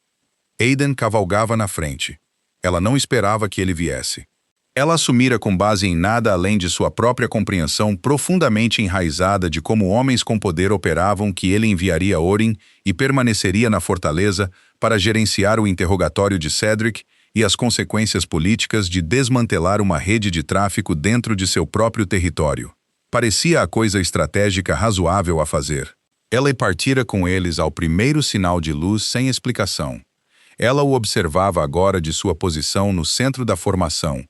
Aidan cavalgava na frente. Ela não esperava que ele viesse. Ela assumira com base em nada além de sua própria compreensão profundamente enraizada de como homens com poder operavam que ele enviaria Orin e permaneceria na fortaleza para gerenciar o interrogatório de Cedric e as consequências políticas de desmantelar uma rede de tráfico dentro de seu próprio território. Parecia a coisa estratégica razoável a fazer. Ela partira com eles ao primeiro sinal de luz sem explicação. Ela o observava agora de sua posição no centro da formação,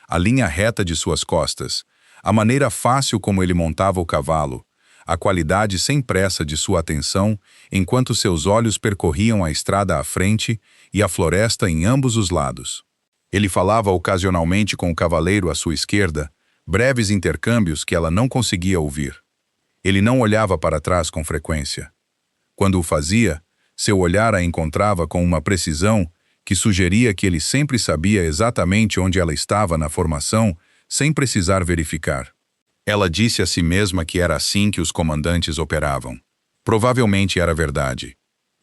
a linha reta de suas costas, a maneira fácil como ele montava o cavalo, a qualidade sem pressa de sua atenção enquanto seus olhos percorriam a estrada à frente e a floresta em ambos os lados. Ele falava ocasionalmente com o cavaleiro à sua esquerda, breves intercâmbios que ela não conseguia ouvir. Ele não olhava para trás com frequência. Quando o fazia, seu olhar a encontrava com uma precisão que sugeria que ele sempre sabia exatamente onde ela estava na formação, sem precisar verificar. Ela disse a si mesma que era assim que os comandantes operavam. Provavelmente era verdade.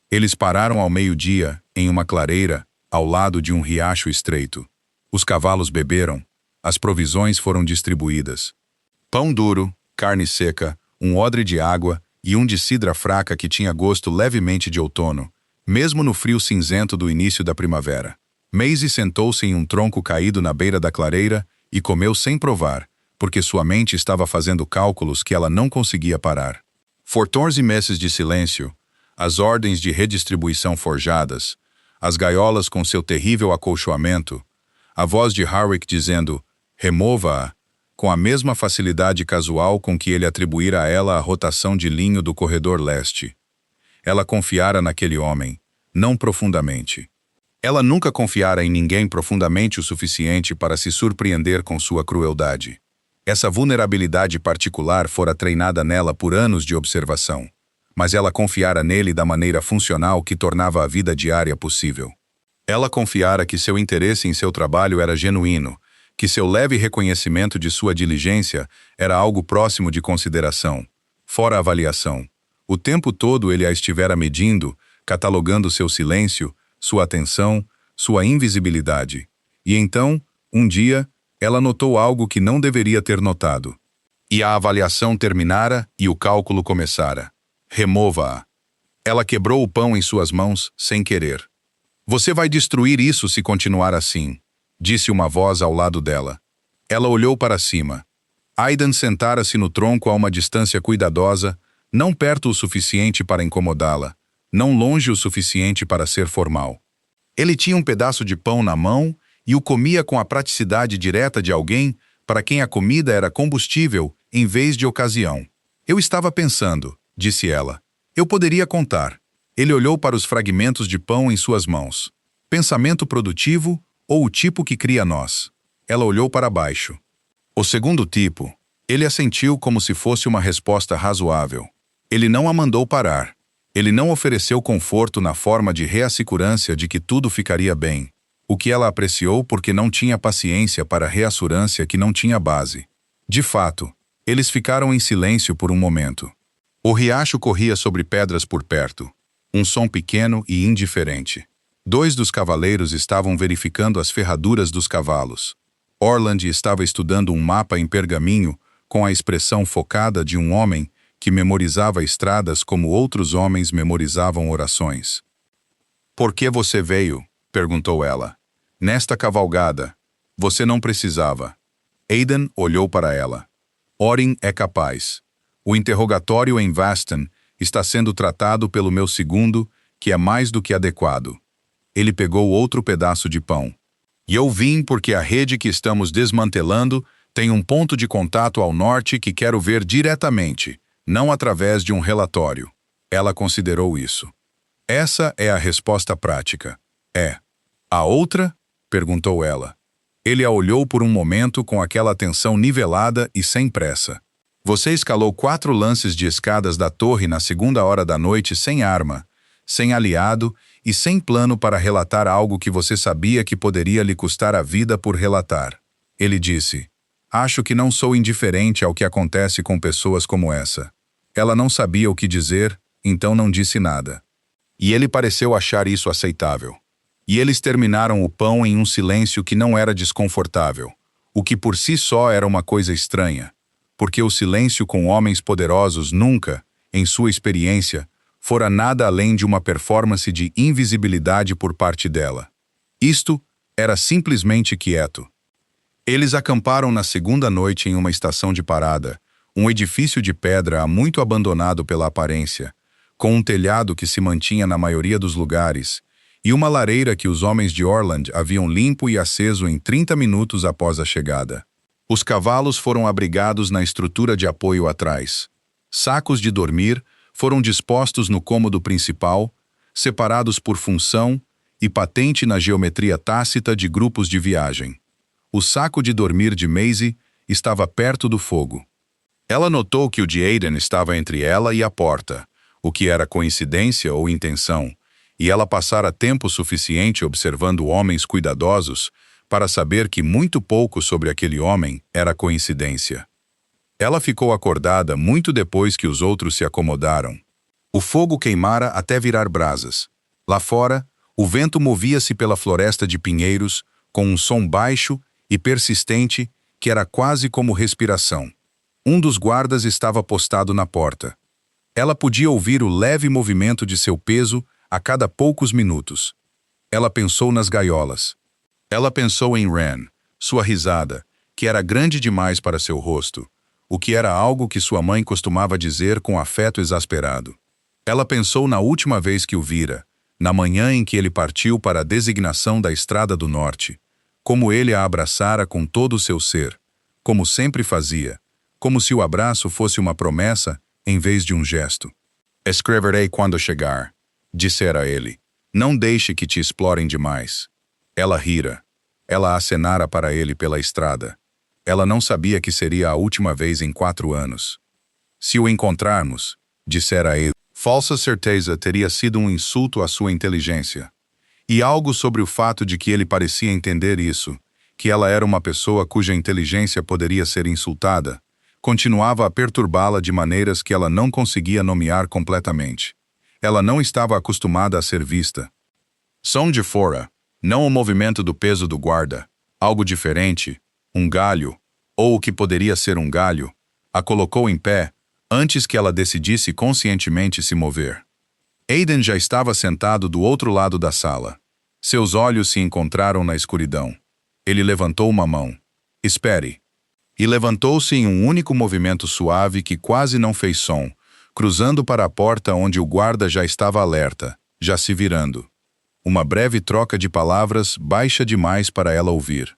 Eles pararam ao meio-dia, em uma clareira, ao lado de um riacho estreito. Os cavalos beberam, as provisões foram distribuídas. Pão duro, carne seca, um odre de água e um de cidra fraca que tinha gosto levemente de outono, mesmo no frio cinzento do início da primavera. Maisie sentou-se em um tronco caído na beira da clareira e comeu sem provar, porque sua mente estava fazendo cálculos que ela não conseguia parar. 14 meses de silêncio, as ordens de redistribuição forjadas, as gaiolas com seu terrível acolchoamento, a voz de Harwick dizendo, remova-a, com a mesma facilidade casual com que ele atribuíra a ela a rotação de linho do corredor leste. Ela confiara naquele homem, não profundamente. Ela nunca confiara em ninguém profundamente o suficiente para se surpreender com sua crueldade. Essa vulnerabilidade particular fora treinada nela por anos de observação, mas ela confiara nele da maneira funcional que tornava a vida diária possível. Ela confiara que seu interesse em seu trabalho era genuíno, que seu leve reconhecimento de sua diligência era algo próximo de consideração, fora avaliação. O tempo todo ele a estivera medindo, catalogando seu silêncio, sua atenção, sua invisibilidade. E então, um dia, ela notou algo que não deveria ter notado. E a avaliação terminara e o cálculo começara. Remova-a. Ela quebrou o pão em suas mãos, sem querer. Você vai destruir isso se continuar assim, disse uma voz ao lado dela. Ela olhou para cima. Aidan sentara-se no tronco a uma distância cuidadosa, não perto o suficiente para incomodá-la, não longe o suficiente para ser formal. Ele tinha um pedaço de pão na mão e o comia com a praticidade direta de alguém para quem a comida era combustível em vez de ocasião. Eu estava pensando, disse ela. Eu poderia contar. Ele olhou para os fragmentos de pão em suas mãos. Pensamento produtivo ou o tipo que cria nós? Ela olhou para baixo. O segundo tipo. Ele assentiu como se fosse uma resposta razoável. Ele não a mandou parar. Ele não ofereceu conforto na forma de reassurância de que tudo ficaria bem, o que ela apreciou porque não tinha paciência para reassurância que não tinha base. De fato, eles ficaram em silêncio por um momento. O riacho corria sobre pedras por perto. Um som pequeno e indiferente. 2 dos cavaleiros estavam verificando as ferraduras dos cavalos. Orland estava estudando um mapa em pergaminho com a expressão focada de um homem que memorizava estradas como outros homens memorizavam orações. "Por que você veio?" perguntou ela. "Nesta cavalgada. Você não precisava." Aidan olhou para ela. "Orin é capaz. O interrogatório em Vaston está sendo tratado pelo meu segundo, que é mais do que adequado." Ele pegou outro pedaço de pão. "E eu vim porque a rede que estamos desmantelando tem um ponto de contato ao norte que quero ver diretamente, não através de um relatório." Ela considerou isso. "Essa é a resposta prática." "É." "A outra?" perguntou ela. Ele a olhou por um momento com aquela atenção nivelada e sem pressa. "Você escalou 4 lances de escadas da torre na 2ª hora da noite sem arma, sem aliado e sem plano para relatar algo que você sabia que poderia lhe custar a vida por relatar." Ele disse, "Acho que não sou indiferente ao que acontece com pessoas como essa." Ela não sabia o que dizer, então não disse nada. E ele pareceu achar isso aceitável. E eles terminaram o pão em um silêncio que não era desconfortável, o que por si só era uma coisa estranha, porque o silêncio com homens poderosos nunca, em sua experiência, fora nada além de uma performance de invisibilidade por parte dela. Isto era simplesmente quieto. Eles acamparam na 2ª noite em uma estação de parada, um edifício de pedra há muito abandonado pela aparência, com um telhado que se mantinha na maioria dos lugares, e uma lareira que os homens de Orland haviam limpo e aceso em 30 minutos após a chegada. Os cavalos foram abrigados na estrutura de apoio atrás. Sacos de dormir foram dispostos no cômodo principal, separados por função e patente na geometria tácita de grupos de viagem. O saco de dormir de Maisie estava perto do fogo. Ela notou que o de Aidan estava entre ela e a porta, o que era coincidência ou intenção, e ela passara tempo suficiente observando homens cuidadosos para saber que muito pouco sobre aquele homem era coincidência. Ela ficou acordada muito depois que os outros se acomodaram. O fogo queimara até virar brasas. Lá fora, o vento movia-se pela floresta de pinheiros com um som baixo e persistente que era quase como respiração. Um dos guardas estava postado na porta. Ela podia ouvir o leve movimento de seu peso a cada poucos minutos. Ela pensou nas gaiolas. Ela pensou em Ren, sua risada, que era grande demais para seu rosto, o que era algo que sua mãe costumava dizer com afeto exasperado. Ela pensou na última vez que o vira, na manhã em que ele partiu para a designação da Estrada do Norte, como ele a abraçara com todo o seu ser, como sempre fazia, como se o abraço fosse uma promessa em vez de um gesto. "Escreverei quando chegar", dissera ele. "Não deixe que te explorem demais." Ela rira. Ela acenara para ele pela estrada. Ela não sabia que seria a última vez em 4 anos. "Se o encontrarmos", dissera ele. Falsa certeza teria sido um insulto à sua inteligência. E algo sobre o fato de que ele parecia entender isso, que ela era uma pessoa cuja inteligência poderia ser insultada, continuava a perturbá-la de maneiras que ela não conseguia nomear completamente. Ela não estava acostumada a ser vista. Som de fora, não o movimento do peso do guarda, algo diferente, um galho, ou o que poderia ser um galho, a colocou em pé, antes que ela decidisse conscientemente se mover. Aidan já estava sentado do outro lado da sala. Seus olhos se encontraram na escuridão. Ele levantou uma mão. "Espere." E levantou-se em um único movimento suave que quase não fez som, cruzando para a porta onde o guarda já estava alerta, já se virando. Uma breve troca de palavras baixa demais para ela ouvir.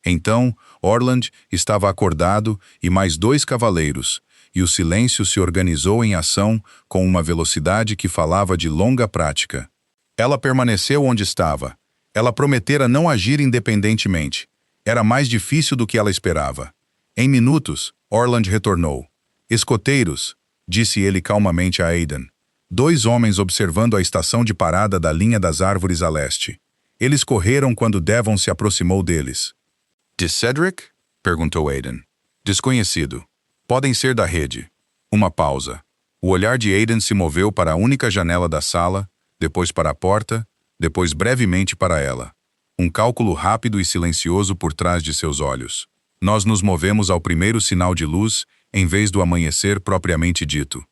Então, Orland estava acordado e mais 2 cavaleiros, e o silêncio se organizou em ação com uma velocidade que falava de longa prática. Ela permaneceu onde estava. Ela prometera não agir independentemente. Era mais difícil do que ela esperava. Em minutos, Orland retornou. "Escoteiros", disse ele calmamente a Aidan. 2 homens observando a estação de parada da linha das árvores a leste. Eles correram quando Devon se aproximou deles. "De Cedric?" perguntou Aidan. "Desconhecido. Podem ser da rede." Uma pausa. O olhar de Aiden se moveu para a única janela da sala, depois para a porta, depois brevemente para ela. Um cálculo rápido e silencioso por trás de seus olhos. Nós nos movemos ao primeiro sinal de luz, em vez do amanhecer propriamente dito.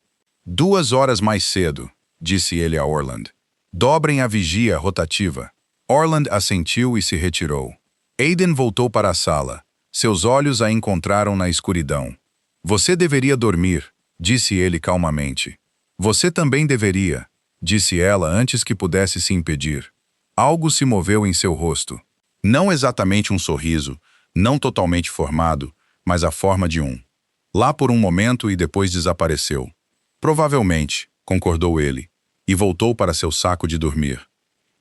2 horas mais cedo, disse ele a Orland. Dobrem a vigia rotativa. Orland assentiu e se retirou. Aiden voltou para a sala. Seus olhos a encontraram na escuridão. Você deveria dormir, disse ele calmamente. Você também deveria, disse ela antes que pudesse se impedir. Algo se moveu em seu rosto. Não exatamente um sorriso, não totalmente formado, mas a forma de um. Lá por um momento e depois desapareceu. Provavelmente, concordou ele, e voltou para seu saco de dormir.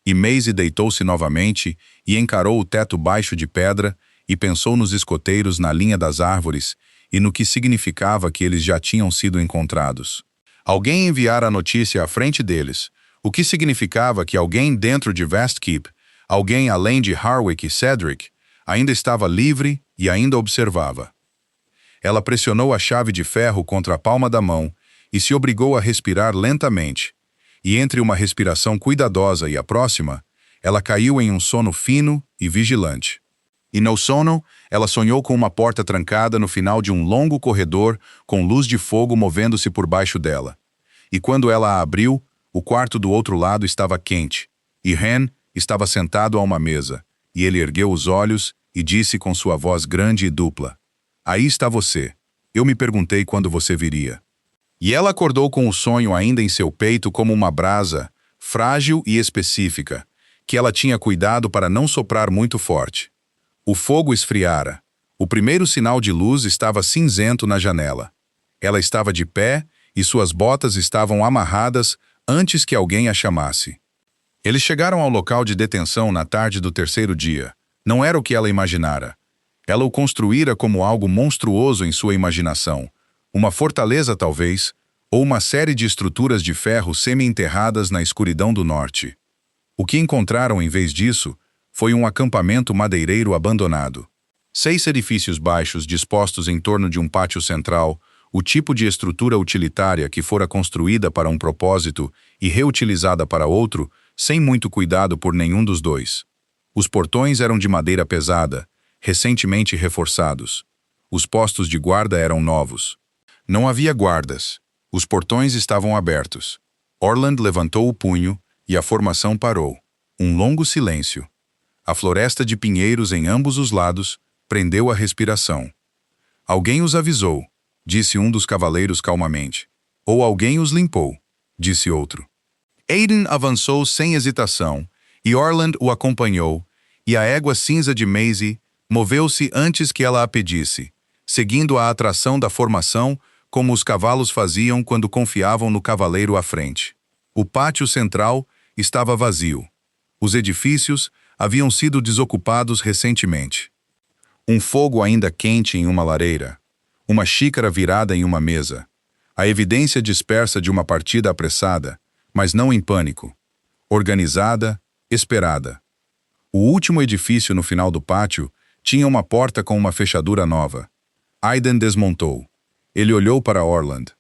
E Maisie deitou-se novamente e encarou o teto baixo de pedra e pensou nos escoteiros na linha das árvores e no que significava que eles já tinham sido encontrados. Alguém enviara a notícia à frente deles, o que significava que alguém dentro de Vastkeep, alguém além de Harwick e Cedric, ainda estava livre e ainda observava. Ela pressionou a chave de ferro contra a palma da mão e se obrigou a respirar lentamente, e entre uma respiração cuidadosa e a próxima, ela caiu em um sono fino e vigilante. E no sono, ela sonhou com uma porta trancada no final de um longo corredor com luz de fogo movendo-se por baixo dela. E quando ela a abriu, o quarto do outro lado estava quente, e Ren estava sentado a uma mesa, e ele ergueu os olhos e disse com sua voz grande e dupla: "Aí está você. Eu me perguntei quando você viria." E ela acordou com o sonho ainda em seu peito como uma brasa, frágil e específica, que ela tinha cuidado para não soprar muito forte. O fogo esfriara. O primeiro sinal de luz estava cinzento na janela. Ela estava de pé e suas botas estavam amarradas antes que alguém a chamasse. Eles chegaram ao local de detenção na tarde do terceiro dia. Não era o que ela imaginara. Ela o construíra como algo monstruoso em sua imaginação. Uma fortaleza, talvez, ou uma série de estruturas de ferro semi-enterradas na escuridão do norte. O que encontraram em vez disso foi um acampamento madeireiro abandonado. 6 edifícios baixos dispostos em torno de um pátio central, o tipo de estrutura utilitária que fora construída para um propósito e reutilizada para outro, sem muito cuidado por nenhum dos dois. Os portões eram de madeira pesada, recentemente reforçados. Os postos de guarda eram novos. Não havia guardas. Os portões estavam abertos. Orland levantou o punho e a formação parou. Um longo silêncio. A floresta de pinheiros em ambos os lados prendeu a respiração. Alguém os avisou, disse um dos cavaleiros calmamente. Ou alguém os limpou, disse outro. Aiden avançou sem hesitação, e Orland o acompanhou, e a égua cinza de Maisie moveu-se antes que ela a pedisse, seguindo a atração da formação como os cavalos faziam quando confiavam no cavaleiro à frente. O pátio central estava vazio. Os edifícios haviam sido desocupados recentemente. Um fogo ainda quente em uma lareira. Uma xícara virada em uma mesa. A evidência dispersa de uma partida apressada, mas não em pânico. Organizada, esperada. O último edifício no final do pátio tinha uma porta com uma fechadura nova. Aiden desmontou. Ele olhou para Orland.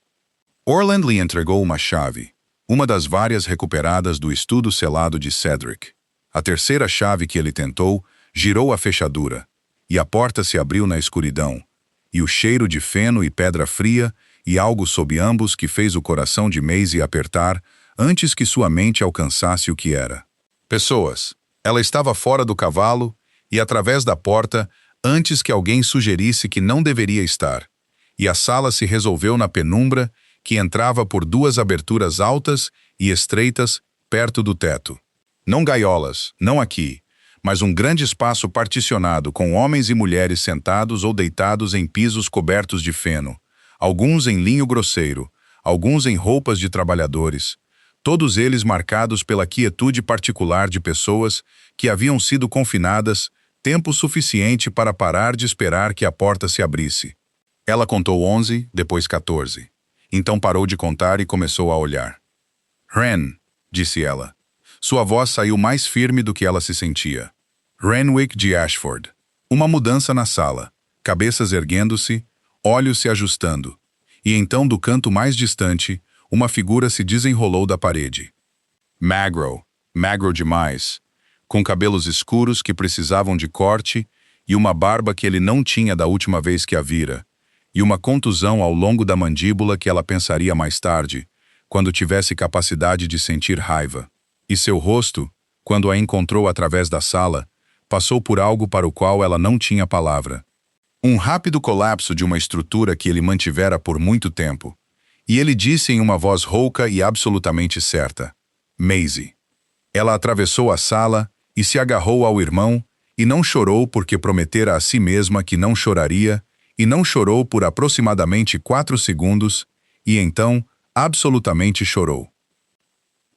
Orland lhe entregou uma chave, uma das várias recuperadas do estudo selado de Cedric. A terceira chave que ele tentou girou a fechadura, e a porta se abriu na escuridão, e o cheiro de feno e pedra fria e algo sob ambos que fez o coração de Maisie apertar antes que sua mente alcançasse o que era. Pessoas. Ela estava fora do cavalo e através da porta antes que alguém sugerisse que não deveria estar, e a sala se resolveu na penumbra que entrava por 2 aberturas altas e estreitas perto do teto. Não gaiolas, não aqui, mas um grande espaço particionado com homens e mulheres sentados ou deitados em pisos cobertos de feno, alguns em linho grosseiro, alguns em roupas de trabalhadores, todos eles marcados pela quietude particular de pessoas que haviam sido confinadas tempo suficiente para parar de esperar que a porta se abrisse. Ela contou 11, depois 14. Então parou de contar e começou a olhar. "Ren", disse ela. Sua voz saiu mais firme do que ela se sentia. "Renwick de Ashford." Uma mudança na sala, cabeças erguendo-se, olhos se ajustando. E então, do canto mais distante, uma figura se desenrolou da parede. Magro demais, com cabelos escuros que precisavam de corte e uma barba que ele não tinha da última vez que a vira, e uma contusão ao longo da mandíbula que ela pensaria mais tarde, quando tivesse capacidade de sentir raiva. E seu rosto, quando a encontrou através da sala, passou por algo para o qual ela não tinha palavra. Um rápido colapso de uma estrutura que ele mantivera por muito tempo. E ele disse em uma voz rouca e absolutamente certa: Maisie. Ela atravessou a sala e se agarrou ao irmão, e não chorou porque prometera a si mesma que não choraria, e não chorou por aproximadamente 4 segundos, e então, absolutamente chorou.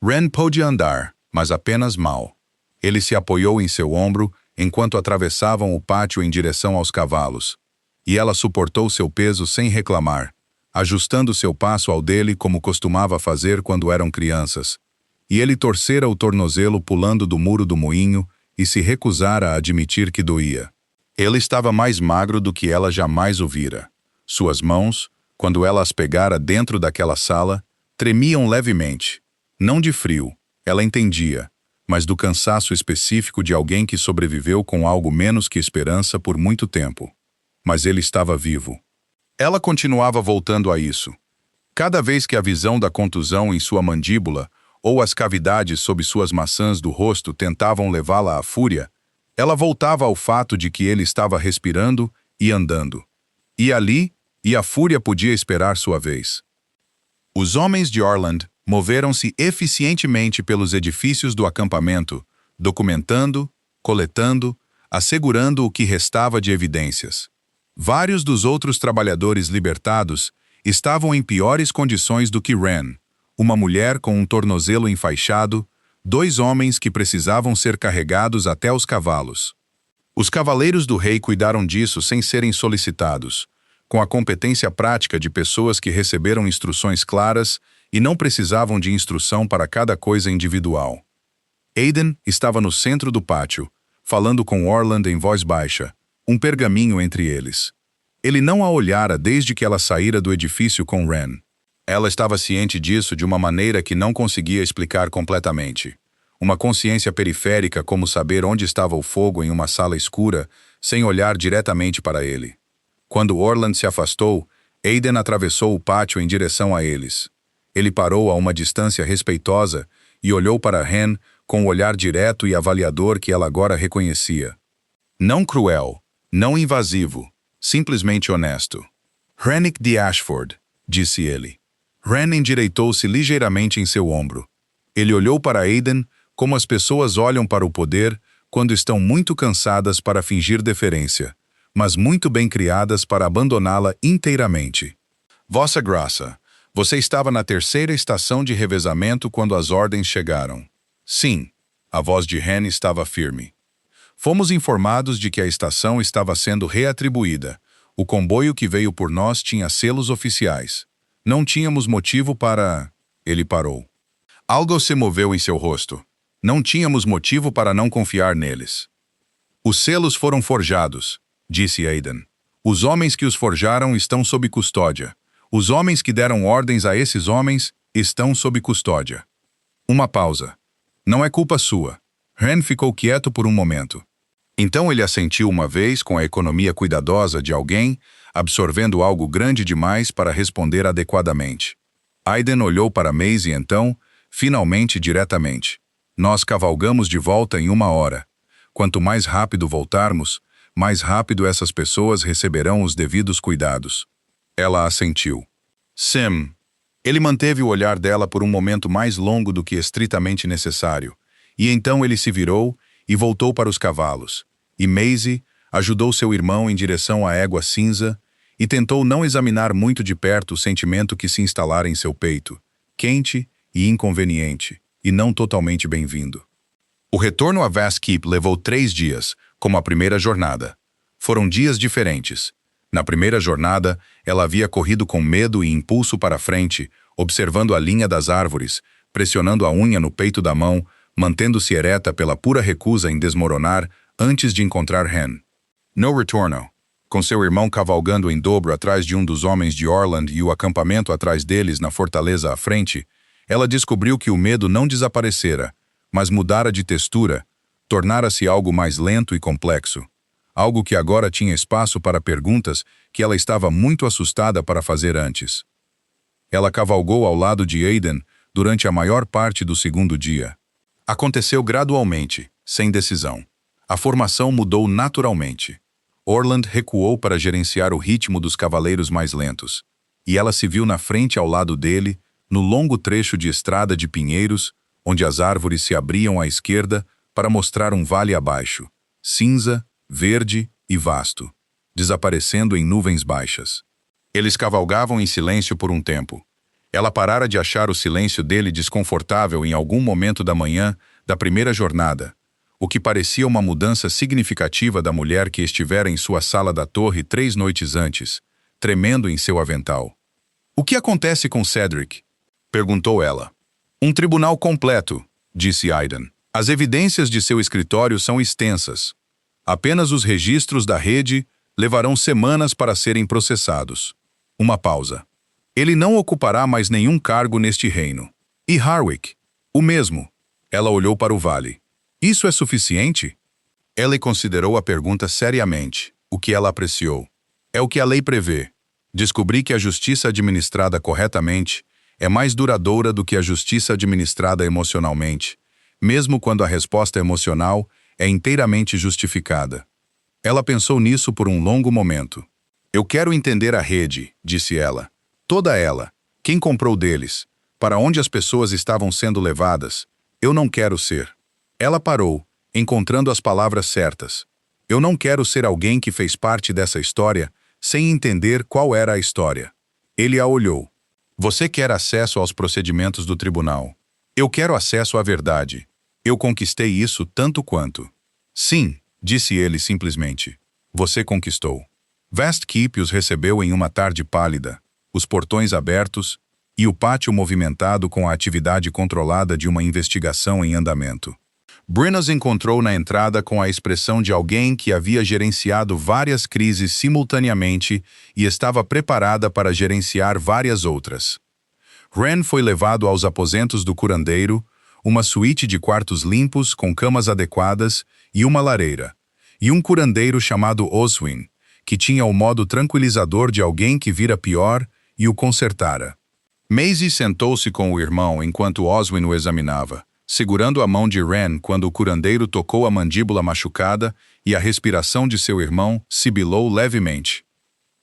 Ren pôde andar, mas apenas mal. Ele se apoiou em seu ombro enquanto atravessavam o pátio em direção aos cavalos, e ela suportou seu peso sem reclamar, ajustando seu passo ao dele como costumava fazer quando eram crianças. E ele torcera o tornozelo pulando do muro do moinho e se recusara a admitir que doía. Ele estava mais magro do que ela jamais o vira. Suas mãos, quando ela as pegara dentro daquela sala, tremiam levemente. Não de frio, ela entendia, mas do cansaço específico de alguém que sobreviveu com algo menos que esperança por muito tempo. Mas ele estava vivo. Ela continuava voltando a isso. Cada vez que a visão da contusão em sua mandíbula ou as cavidades sob suas maçãs do rosto tentavam levá-la à fúria, ela voltava ao fato de que ele estava respirando e andando. E ali, a fúria podia esperar sua vez. Os homens de Orland moveram-se eficientemente pelos edifícios do acampamento, documentando, coletando, assegurando o que restava de evidências. Vários dos outros trabalhadores libertados estavam em piores condições do que Ren, uma mulher com um tornozelo enfaixado, 2 homens que precisavam ser carregados até os cavalos. Os cavaleiros do rei cuidaram disso sem serem solicitados, com a competência prática de pessoas que receberam instruções claras e não precisavam de instrução para cada coisa individual. Aiden estava no centro do pátio, falando com Orland em voz baixa, um pergaminho entre eles. Ele não a olhara desde que ela saíra do edifício com Ren. Ela estava ciente disso de uma maneira que não conseguia explicar completamente. Uma consciência periférica como saber onde estava o fogo em uma sala escura, sem olhar diretamente para ele. Quando Orland se afastou, Aiden atravessou o pátio em direção a eles. Ele parou a uma distância respeitosa e olhou para Ren com o olhar direto e avaliador que ela agora reconhecia. Não cruel, não invasivo, simplesmente honesto. Rennick de Ashford, disse ele. Ren endireitou-se ligeiramente em seu ombro. Ele olhou para Aiden como as pessoas olham para o poder quando estão muito cansadas para fingir deferência, mas muito bem criadas para abandoná-la inteiramente. Vossa Graça, você estava na 3ª estação de revezamento quando as ordens chegaram. Sim, a voz de Ren estava firme. Fomos informados de que a estação estava sendo reatribuída. O comboio que veio por nós tinha selos oficiais. Não tínhamos motivo para... Ele parou. Algo se moveu em seu rosto. Não tínhamos motivo para não confiar neles. Os selos foram forjados, disse Aiden. Os homens que os forjaram estão sob custódia. Os homens que deram ordens a esses homens estão sob custódia. Uma pausa. Não é culpa sua. Ren ficou quieto por um momento. Então ele assentiu uma vez com a economia cuidadosa de alguém, absorvendo algo grande demais para responder adequadamente. Aiden olhou para Maisie então, finalmente diretamente. Nós cavalgamos de volta em 1 hora. Quanto mais rápido voltarmos, mais rápido essas pessoas receberão os devidos cuidados. Ela assentiu. Sim. Ele manteve o olhar dela por um momento mais longo do que estritamente necessário, e então ele se virou e voltou para os cavalos, e Maisie ajudou seu irmão em direção à égua cinza e tentou não examinar muito de perto o sentimento que se instalara em seu peito, quente e inconveniente, e não totalmente bem-vindo. O retorno a Vast Keep levou 3 dias, como a primeira jornada. Foram dias diferentes. Na primeira jornada, ela havia corrido com medo e impulso para frente, observando a linha das árvores, pressionando a unha no peito da mão, mantendo-se ereta pela pura recusa em desmoronar antes de encontrar Ren. No retorno. Com seu irmão cavalgando em dobro atrás de um dos homens de Orland e o acampamento atrás deles na fortaleza à frente, ela descobriu que o medo não desaparecera, mas mudara de textura, tornara-se algo mais lento e complexo. Algo que agora tinha espaço para perguntas que ela estava muito assustada para fazer antes. Ela cavalgou ao lado de Aiden durante a maior parte do segundo dia. Aconteceu gradualmente, sem decisão. A formação mudou naturalmente. Orland recuou para gerenciar o ritmo dos cavaleiros mais lentos, e ela se viu na frente ao lado dele, no longo trecho de estrada de pinheiros, onde as árvores se abriam à esquerda para mostrar um vale abaixo, cinza, verde e vasto, desaparecendo em nuvens baixas. Eles cavalgavam em silêncio por um tempo. Ela parara de achar o silêncio dele desconfortável em algum momento da manhã da primeira jornada, o que parecia uma mudança significativa da mulher que estivera em sua sala da torre 3 noites antes, tremendo em seu avental. "O que acontece com Cedric?" perguntou ela. "Um tribunal completo", disse Aiden. "As evidências de seu escritório são extensas. Apenas os registros da rede levarão semanas para serem processados." Uma pausa. "Ele não ocupará mais nenhum cargo neste reino." "E Harwick?" "O mesmo." Ela olhou para o vale. "Isso é suficiente?" Ela considerou a pergunta seriamente, o que ela apreciou. "É o que a lei prevê. Descobri que a justiça administrada corretamente é mais duradoura do que a justiça administrada emocionalmente, mesmo quando a resposta emocional é inteiramente justificada." Ela pensou nisso por um longo momento. "Eu quero entender a rede", disse ela. "Toda ela. Quem comprou deles? Para onde as pessoas estavam sendo levadas? Eu não quero ser." Ela parou, encontrando as palavras certas. "Eu não quero ser alguém que fez parte dessa história sem entender qual era a história." Ele a olhou. "Você quer acesso aos procedimentos do tribunal. Eu quero acesso à verdade. Eu conquistei isso tanto quanto." "Sim", disse ele simplesmente. "Você conquistou." Vast Keep os recebeu em uma tarde pálida, os portões abertos e o pátio movimentado com a atividade controlada de uma investigação em andamento. Brenna os encontrou na entrada com a expressão de alguém que havia gerenciado várias crises simultaneamente e estava preparada para gerenciar várias outras. Wren foi levado aos aposentos do curandeiro, uma suíte de quartos limpos com camas adequadas e uma lareira, e um curandeiro chamado Oswin, que tinha o modo tranquilizador de alguém que vira pior e o consertara. Maisie sentou-se com o irmão enquanto Oswin o examinava, segurando a mão de Wren quando o curandeiro tocou a mandíbula machucada e a respiração de seu irmão sibilou levemente.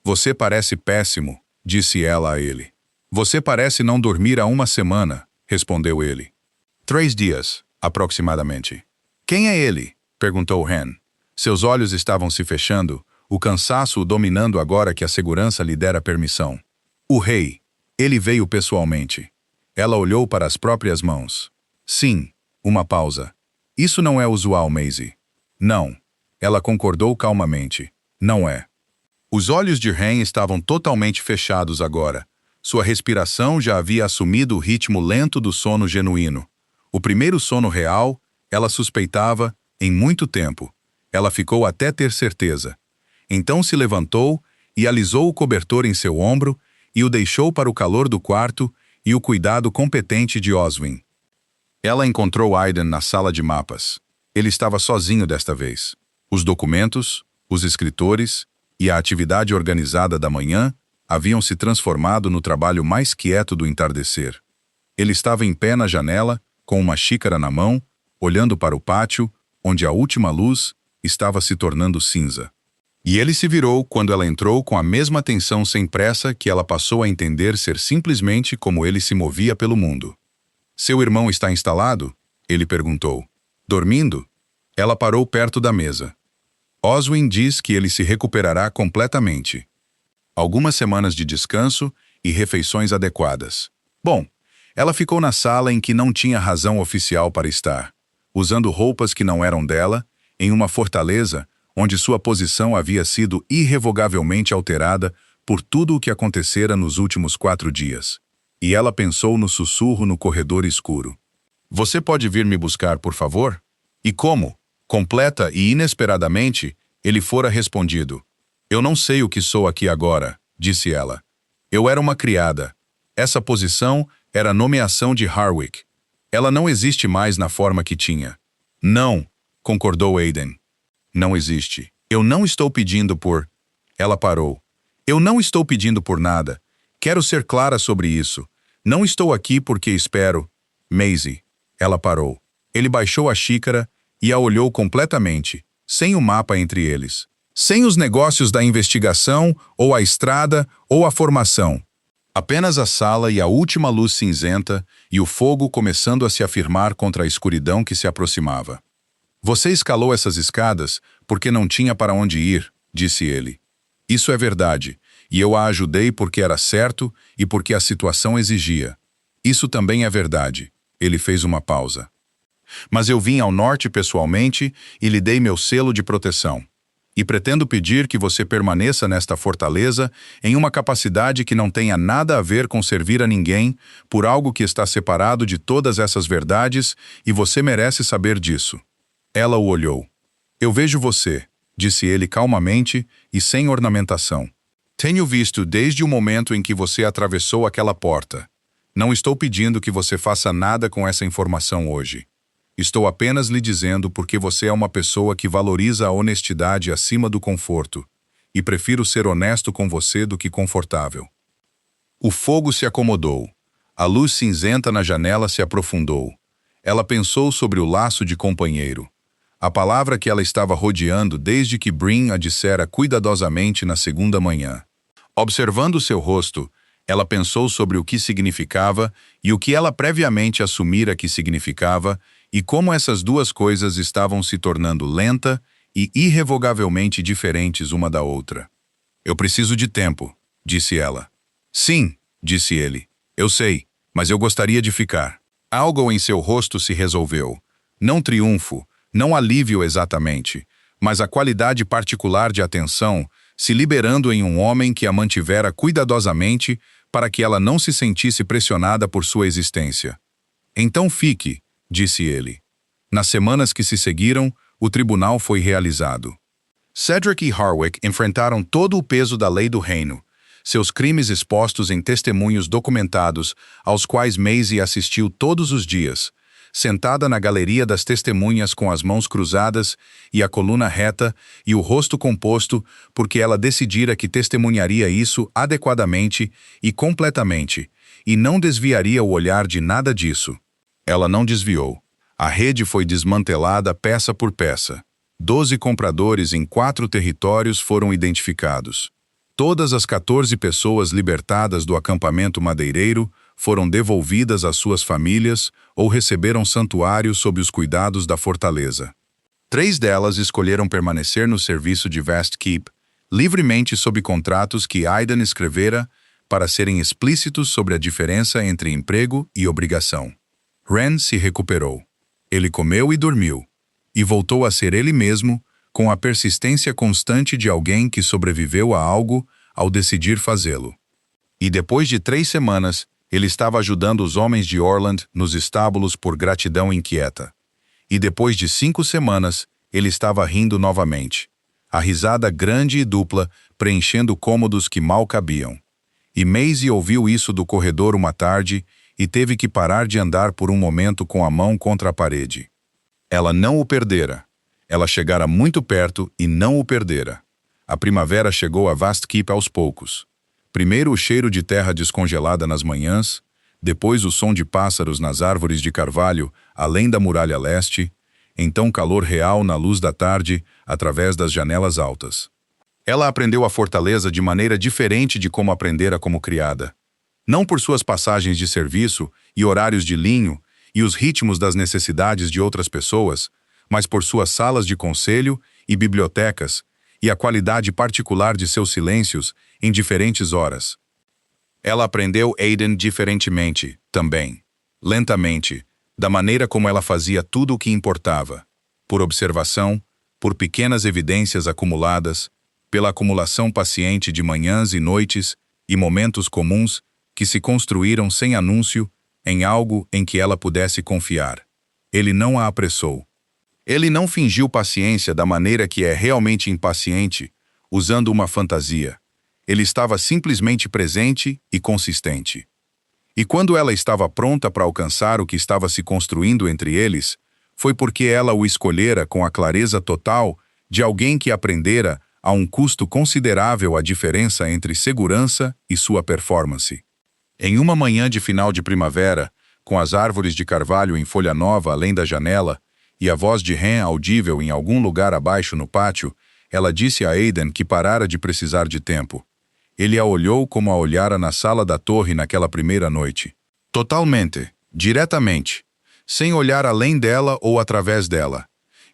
"Você parece péssimo", disse ela a ele. "Você parece não dormir há uma semana", respondeu ele. 3 dias, aproximadamente. "Quem é ele?" perguntou Wren. Seus olhos estavam se fechando, o cansaço o dominando agora que a segurança lhe dera permissão. "O rei. Ele veio pessoalmente." Ela olhou para as próprias mãos. "Sim." Uma pausa. "Isso não é usual, Maisie." "Não." Ela concordou calmamente. "Não é." Os olhos de Wren estavam totalmente fechados agora. Sua respiração já havia assumido o ritmo lento do sono genuíno. O primeiro sono real, ela suspeitava, em muito tempo. Ela ficou até ter certeza. Então se levantou e alisou o cobertor em seu ombro e o deixou para o calor do quarto e o cuidado competente de Oswin. Ela encontrou Aiden na sala de mapas. Ele estava sozinho desta vez. Os documentos, os escritores e a atividade organizada da manhã haviam se transformado no trabalho mais quieto do entardecer. Ele estava em pé na janela, com uma xícara na mão, olhando para o pátio, onde a última luz estava se tornando cinza. E ele se virou quando ela entrou com a mesma atenção sem pressa que ela passou a entender ser simplesmente como ele se movia pelo mundo. "Seu irmão está instalado?" ele perguntou. "Dormindo?" Ela parou perto da mesa. "Oswin diz que ele se recuperará completamente. Algumas semanas de descanso e refeições adequadas." Bom, ela ficou na sala em que não tinha razão oficial para estar, usando roupas que não eram dela, em uma fortaleza onde sua posição havia sido irrevogavelmente alterada por tudo o que acontecera nos últimos 4 dias. E ela pensou no sussurro no corredor escuro. "Você pode vir me buscar, por favor?" E como, completa e inesperadamente, ele fora respondido. Eu não sei o que sou aqui agora, disse ela. Eu era uma criada. Essa posição era a nomeação de Harwick. Ela não existe mais na forma que tinha. Não, concordou Aiden. Não existe. Eu não estou pedindo por... Ela parou. Eu não estou pedindo por nada. Quero ser clara sobre isso. Não estou aqui porque espero... Maisie. Ela parou. Ele baixou a xícara e a olhou completamente, sem o mapa entre eles. Sem os negócios da investigação, ou a estrada, ou a formação. Apenas a sala e a última luz cinzenta e o fogo começando a se afirmar contra a escuridão que se aproximava. Você escalou essas escadas porque não tinha para onde ir, disse ele. Isso é verdade, e eu a ajudei porque era certo e porque a situação exigia. Isso também é verdade. Ele fez uma pausa. Mas eu vim ao norte pessoalmente e lhe dei meu selo de proteção. E pretendo pedir que você permaneça nesta fortaleza em uma capacidade que não tenha nada a ver com servir a ninguém, por algo que está separado de todas essas verdades, e você merece saber disso. Ela o olhou. Eu vejo você, disse ele calmamente e sem ornamentação. Tenho visto desde o momento em que você atravessou aquela porta. Não estou pedindo que você faça nada com essa informação hoje. Estou apenas lhe dizendo porque você é uma pessoa que valoriza a honestidade acima do conforto, e prefiro ser honesto com você do que confortável. O fogo se acomodou. A luz cinzenta na janela se aprofundou. Ela pensou sobre o laço de companheiro. A palavra que ela estava rodeando desde que Brin a dissera cuidadosamente na segunda manhã. Observando seu rosto, ela pensou sobre o que significava e o que ela previamente assumira que significava, e como essas duas coisas estavam se tornando lenta e irrevogavelmente diferentes uma da outra. Eu preciso de tempo, disse ela. Sim, disse ele. Eu sei, mas eu gostaria de ficar. Algo em seu rosto se resolveu. Não triunfo, não alívio exatamente, mas a qualidade particular de atenção se liberando em um homem que a mantivera cuidadosamente para que ela não se sentisse pressionada por sua existência. Então fique, disse ele. Nas semanas que se seguiram, o tribunal foi realizado. Cedric e Harwick enfrentaram todo o peso da lei do reino, seus crimes expostos em testemunhos documentados, aos quais Maisie assistiu todos os dias, sentada na galeria das testemunhas com as mãos cruzadas e a coluna reta e o rosto composto, porque ela decidira que testemunharia isso adequadamente e completamente, e não desviaria o olhar de nada disso. Ela não desviou. A rede foi desmantelada peça por peça. 12 compradores em 4 territórios foram identificados. Todas as 14 pessoas libertadas do acampamento madeireiro foram devolvidas às suas famílias ou receberam santuário sob os cuidados da fortaleza. 3 delas escolheram permanecer no serviço de Vast Keep, livremente sob contratos que Aiden escrevera para serem explícitos sobre a diferença entre emprego e obrigação. Ren se recuperou. Ele comeu e dormiu, e voltou a ser ele mesmo, com a persistência constante de alguém que sobreviveu a algo ao decidir fazê-lo. E depois de 3 semanas, ele estava ajudando os homens de Orland nos estábulos por gratidão inquieta. E depois de 5 semanas, ele estava rindo novamente. A risada grande e dupla, preenchendo cômodos que mal cabiam. E Maisie ouviu isso do corredor uma tarde e teve que parar de andar por um momento com a mão contra a parede. Ela não o perdera. Ela chegara muito perto e não o perdera. A primavera chegou a Vast Keep aos poucos. Primeiro o cheiro de terra descongelada nas manhãs, depois o som de pássaros nas árvores de carvalho além da muralha leste, então calor real na luz da tarde através das janelas altas. Ela aprendeu a fortaleza de maneira diferente de como aprendera como criada. Não por suas passagens de serviço e horários de linho e os ritmos das necessidades de outras pessoas, mas por suas salas de conselho e bibliotecas e a qualidade particular de seus silêncios em diferentes horas. Ela aprendeu Aiden diferentemente, também, lentamente, da maneira como ela fazia tudo o que importava, por observação, por pequenas evidências acumuladas, pela acumulação paciente de manhãs e noites e momentos comuns que se construíram sem anúncio em algo em que ela pudesse confiar. Ele não a apressou. Ele não fingiu paciência da maneira que é realmente impaciente, usando uma fantasia. Ele estava simplesmente presente e consistente. E quando ela estava pronta para alcançar o que estava se construindo entre eles, foi porque ela o escolhera com a clareza total de alguém que aprendera a um custo considerável a diferença entre segurança e sua performance. Em uma manhã de final de primavera, com as árvores de carvalho em folha nova além da janela e a voz de Ren audível em algum lugar abaixo no pátio, ela disse a Aidan que parara de precisar de tempo. Ele a olhou como a olhara na sala da torre naquela primeira noite. Totalmente, diretamente, sem olhar além dela ou através dela.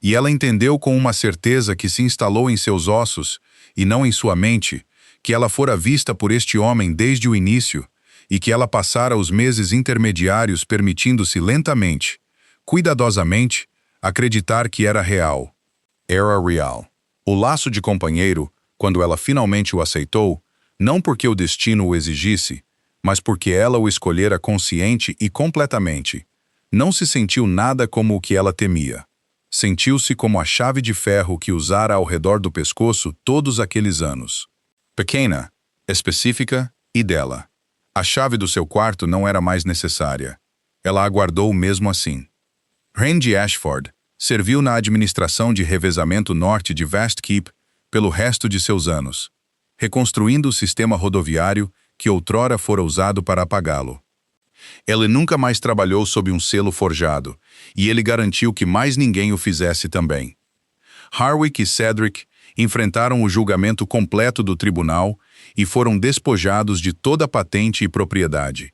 E ela entendeu com uma certeza que se instalou em seus ossos, e não em sua mente, que ela fora vista por este homem desde o início, e que ela passara os meses intermediários permitindo-se lentamente, cuidadosamente, acreditar que era real. Era real. O laço de companheiro, quando ela finalmente o aceitou, não porque o destino o exigisse, mas porque ela o escolhera consciente e completamente. Não se sentiu nada como o que ela temia. Sentiu-se como a chave de ferro que usara ao redor do pescoço todos aqueles anos. Pequena, específica e dela. A chave do seu quarto não era mais necessária. Ela aguardou mesmo assim. Randy Ashford serviu na administração de revezamento norte de Vast Keep pelo resto de seus anos, reconstruindo o sistema rodoviário que outrora fora usado para apagá-lo. Ele nunca mais trabalhou sob um selo forjado, e ele garantiu que mais ninguém o fizesse também. Harwick e Cedric enfrentaram o julgamento completo do tribunal e foram despojados de toda patente e propriedade.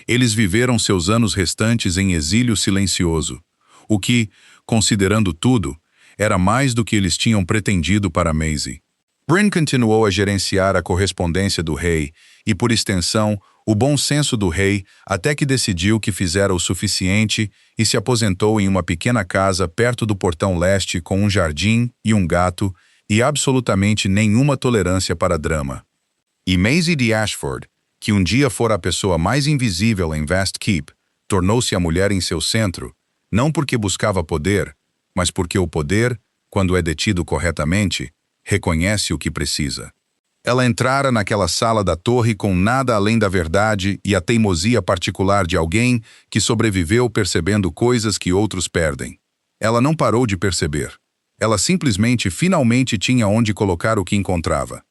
Eles viveram seus anos restantes em exílio silencioso, o que, considerando tudo, era mais do que eles tinham pretendido para Maisie. Bryn continuou a gerenciar a correspondência do rei e, por extensão, o bom senso do rei até que decidiu que fizera o suficiente e se aposentou em uma pequena casa perto do portão leste com um jardim e um gato e absolutamente nenhuma tolerância para drama. E Maisie de Ashford, que um dia fora a pessoa mais invisível em Vast Keep, tornou-se a mulher em seu centro, não porque buscava poder, mas porque o poder, quando é detido corretamente, reconhece o que precisa. Ela entrara naquela sala da torre com nada além da verdade e a teimosia particular de alguém que sobreviveu percebendo coisas que outros perdem. Ela não parou de perceber. Ela simplesmente finalmente tinha onde colocar o que encontrava.